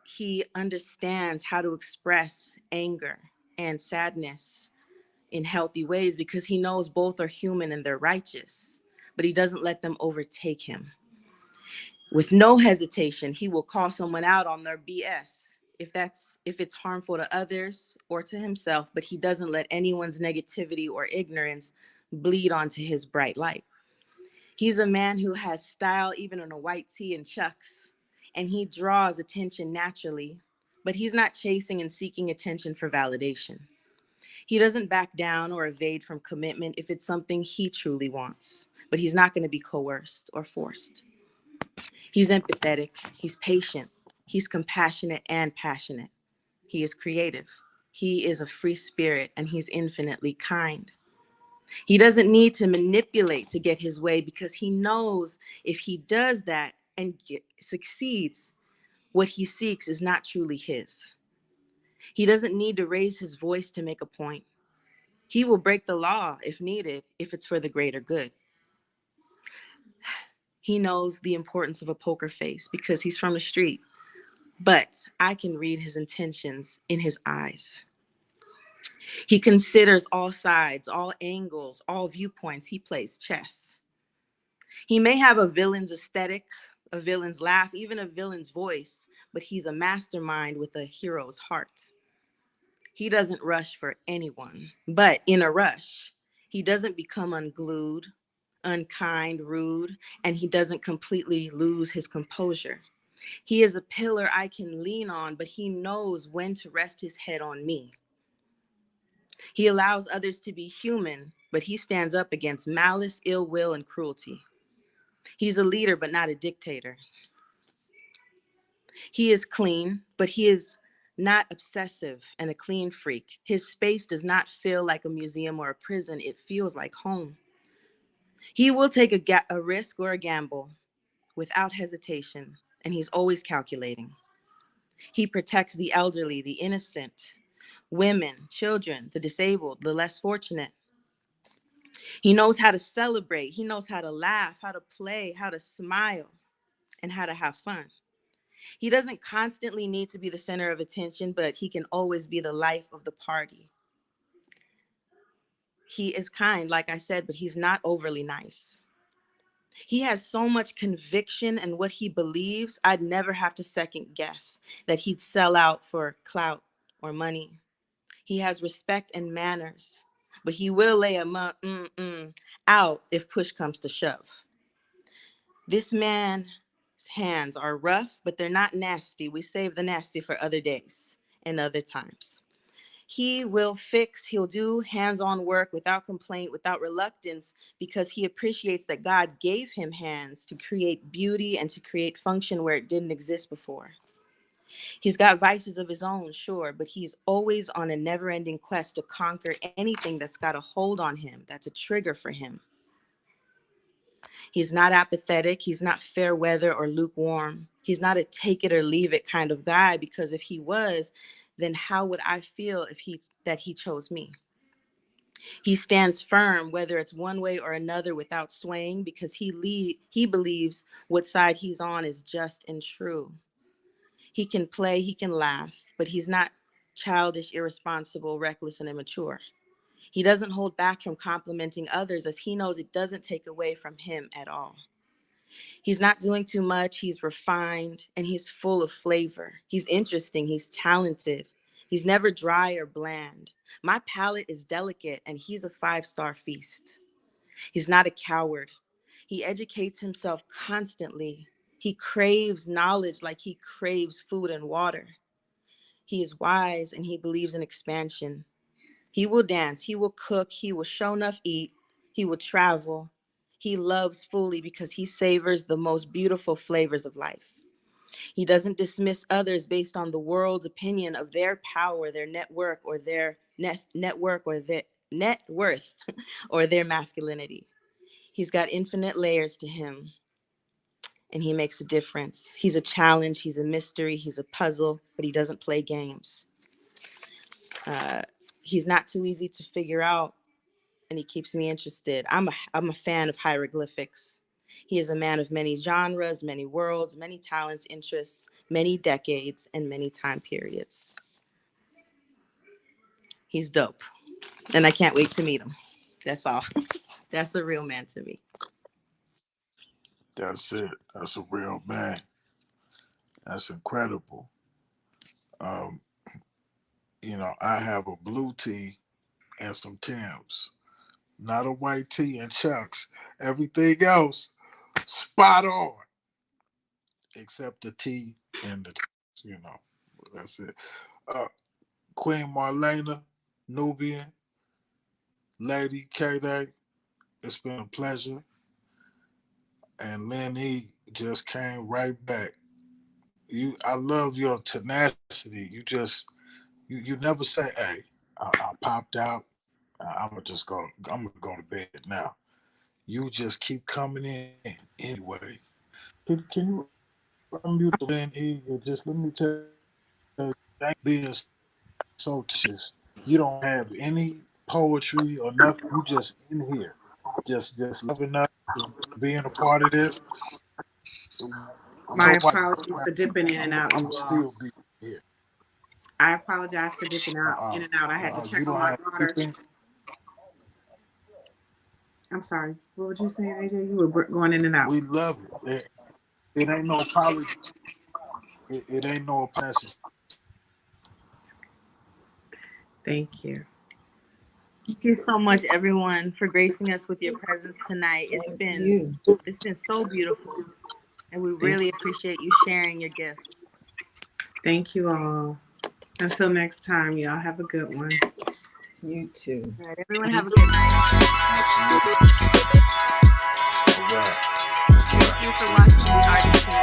He understands how to express anger and sadness in healthy ways because he knows both are human and they're righteous, but he doesn't let them overtake him. With no hesitation, he will call someone out on their BS if it's harmful to others or to himself, but he doesn't let anyone's negativity or ignorance bleed onto his bright light. He's a man who has style even in a white tee and chucks, and he draws attention naturally, but he's not chasing and seeking attention for validation. He doesn't back down or evade from commitment if it's something he truly wants, but he's not going to be coerced or forced. He's empathetic, he's patient, he's compassionate and passionate. He is creative. He is a free spirit and he's infinitely kind. He doesn't need to manipulate to get his way because he knows if he does that and succeeds, what he seeks is not truly his. He doesn't need to raise his voice to make a point. He will break the law if needed, if it's for the greater good. He knows the importance of a poker face because he's from the street, but I can read his intentions in his eyes. He considers all sides, all angles, all viewpoints. He plays chess. He may have a villain's aesthetic, a villain's laugh, even a villain's voice, but he's a mastermind with a hero's heart. He doesn't rush for anyone, but in a rush, he doesn't become unglued, unkind, rude, and he doesn't completely lose his composure. He is a pillar I can lean on, but he knows when to rest his head on me. He allows others to be human, but he stands up against malice, ill will, and cruelty. He's a leader, but not a dictator. He is clean, but he is not obsessive and a clean freak. His space does not feel like a museum or a prison. It feels like home. He will take a risk or a gamble without hesitation, and he's always calculating. He protects the elderly, the innocent, women, children, the disabled, the less fortunate. He knows how to celebrate. He knows how to laugh, how to play, how to smile, and how to have fun. He doesn't constantly need to be the center of attention, but he can always be the life of the party. He is kind, like I said, but he's not overly nice. He has so much conviction in what he believes, I'd never have to second guess that he'd sell out for clout or money. He has respect and manners, but he will lay out if push comes to shove. This man's hands are rough, but they're not nasty. We save the nasty for other days and other times. He will fix, he'll do hands-on work without complaint, without reluctance, because he appreciates that God gave him hands to create beauty and to create function where it didn't exist before. He's got vices of his own, sure, but he's always on a never-ending quest to conquer anything that's got a hold on him, that's a trigger for him. He's not apathetic. He's not fair weather or lukewarm. He's not a take it or leave it kind of guy, because if he was, then how would I feel if he chose me? He stands firm, whether it's one way or another, without swaying, because he believes what side he's on is just and true. He can play, he can laugh, but he's not childish, irresponsible, reckless, and immature. He doesn't hold back from complimenting others, as he knows it doesn't take away from him at all. He's not doing too much. He's refined and he's full of flavor. He's interesting. He's talented. He's never dry or bland. My palate is delicate and he's a 5-star feast. He's not a coward. He educates himself constantly. He craves knowledge like he craves food and water. He is wise and he believes in expansion. He will dance. He will cook. He will show enough eat. He will travel. He loves fully because he savors the most beautiful flavors of life. He doesn't dismiss others based on the world's opinion of their power, their network, or their network, or their net worth, or their masculinity. He's got infinite layers to him, and he makes a difference. He's a challenge. He's a mystery. He's a puzzle, but he doesn't play games. He's not too easy to figure out, and he keeps me interested. I'm a fan of hieroglyphics. He is a man of many genres, many worlds, many talents, interests, many decades, and many time periods. He's dope, and I can't wait to meet him. That's all. That's a real man to me. That's it. That's a real man. That's incredible. Um, I have a blue tee and some Timbs, not a white tee and Chucks. Everything else, spot on, except the tee and the, you know, that's it. Uh, Queen Marlena, Nubian, Lady K-Day, it's been a pleasure. And Lenny just came right back. I love your tenacity. You never say, "Hey, I popped out. I'm gonna go to bed now." You just keep coming in anyway. Can you unmute the Lenny and just let me tell you, thank you for being so tenacious. You don't have any poetry or nothing. You just in here, just loving us, being a part of this. My Nobody, apologies for dipping in and out, I'm you gonna all. still be here. I apologize for dipping out in and out. I had to You check on don't my have daughter. anything. I'm sorry. What were you saying, AJ? You were going in and out. We love it. It ain't no apology. It ain't no apology. Thank you. Thank you so much, everyone, for gracing us with your presence tonight. Thank you. It's been so beautiful. And we Thank really you. appreciate you sharing your gifts. Thank you all. Until next time, y'all have a good one. You too. All right, everyone Thank have a good night. Absolutely. All right. Thank you for watching the Artist Connection.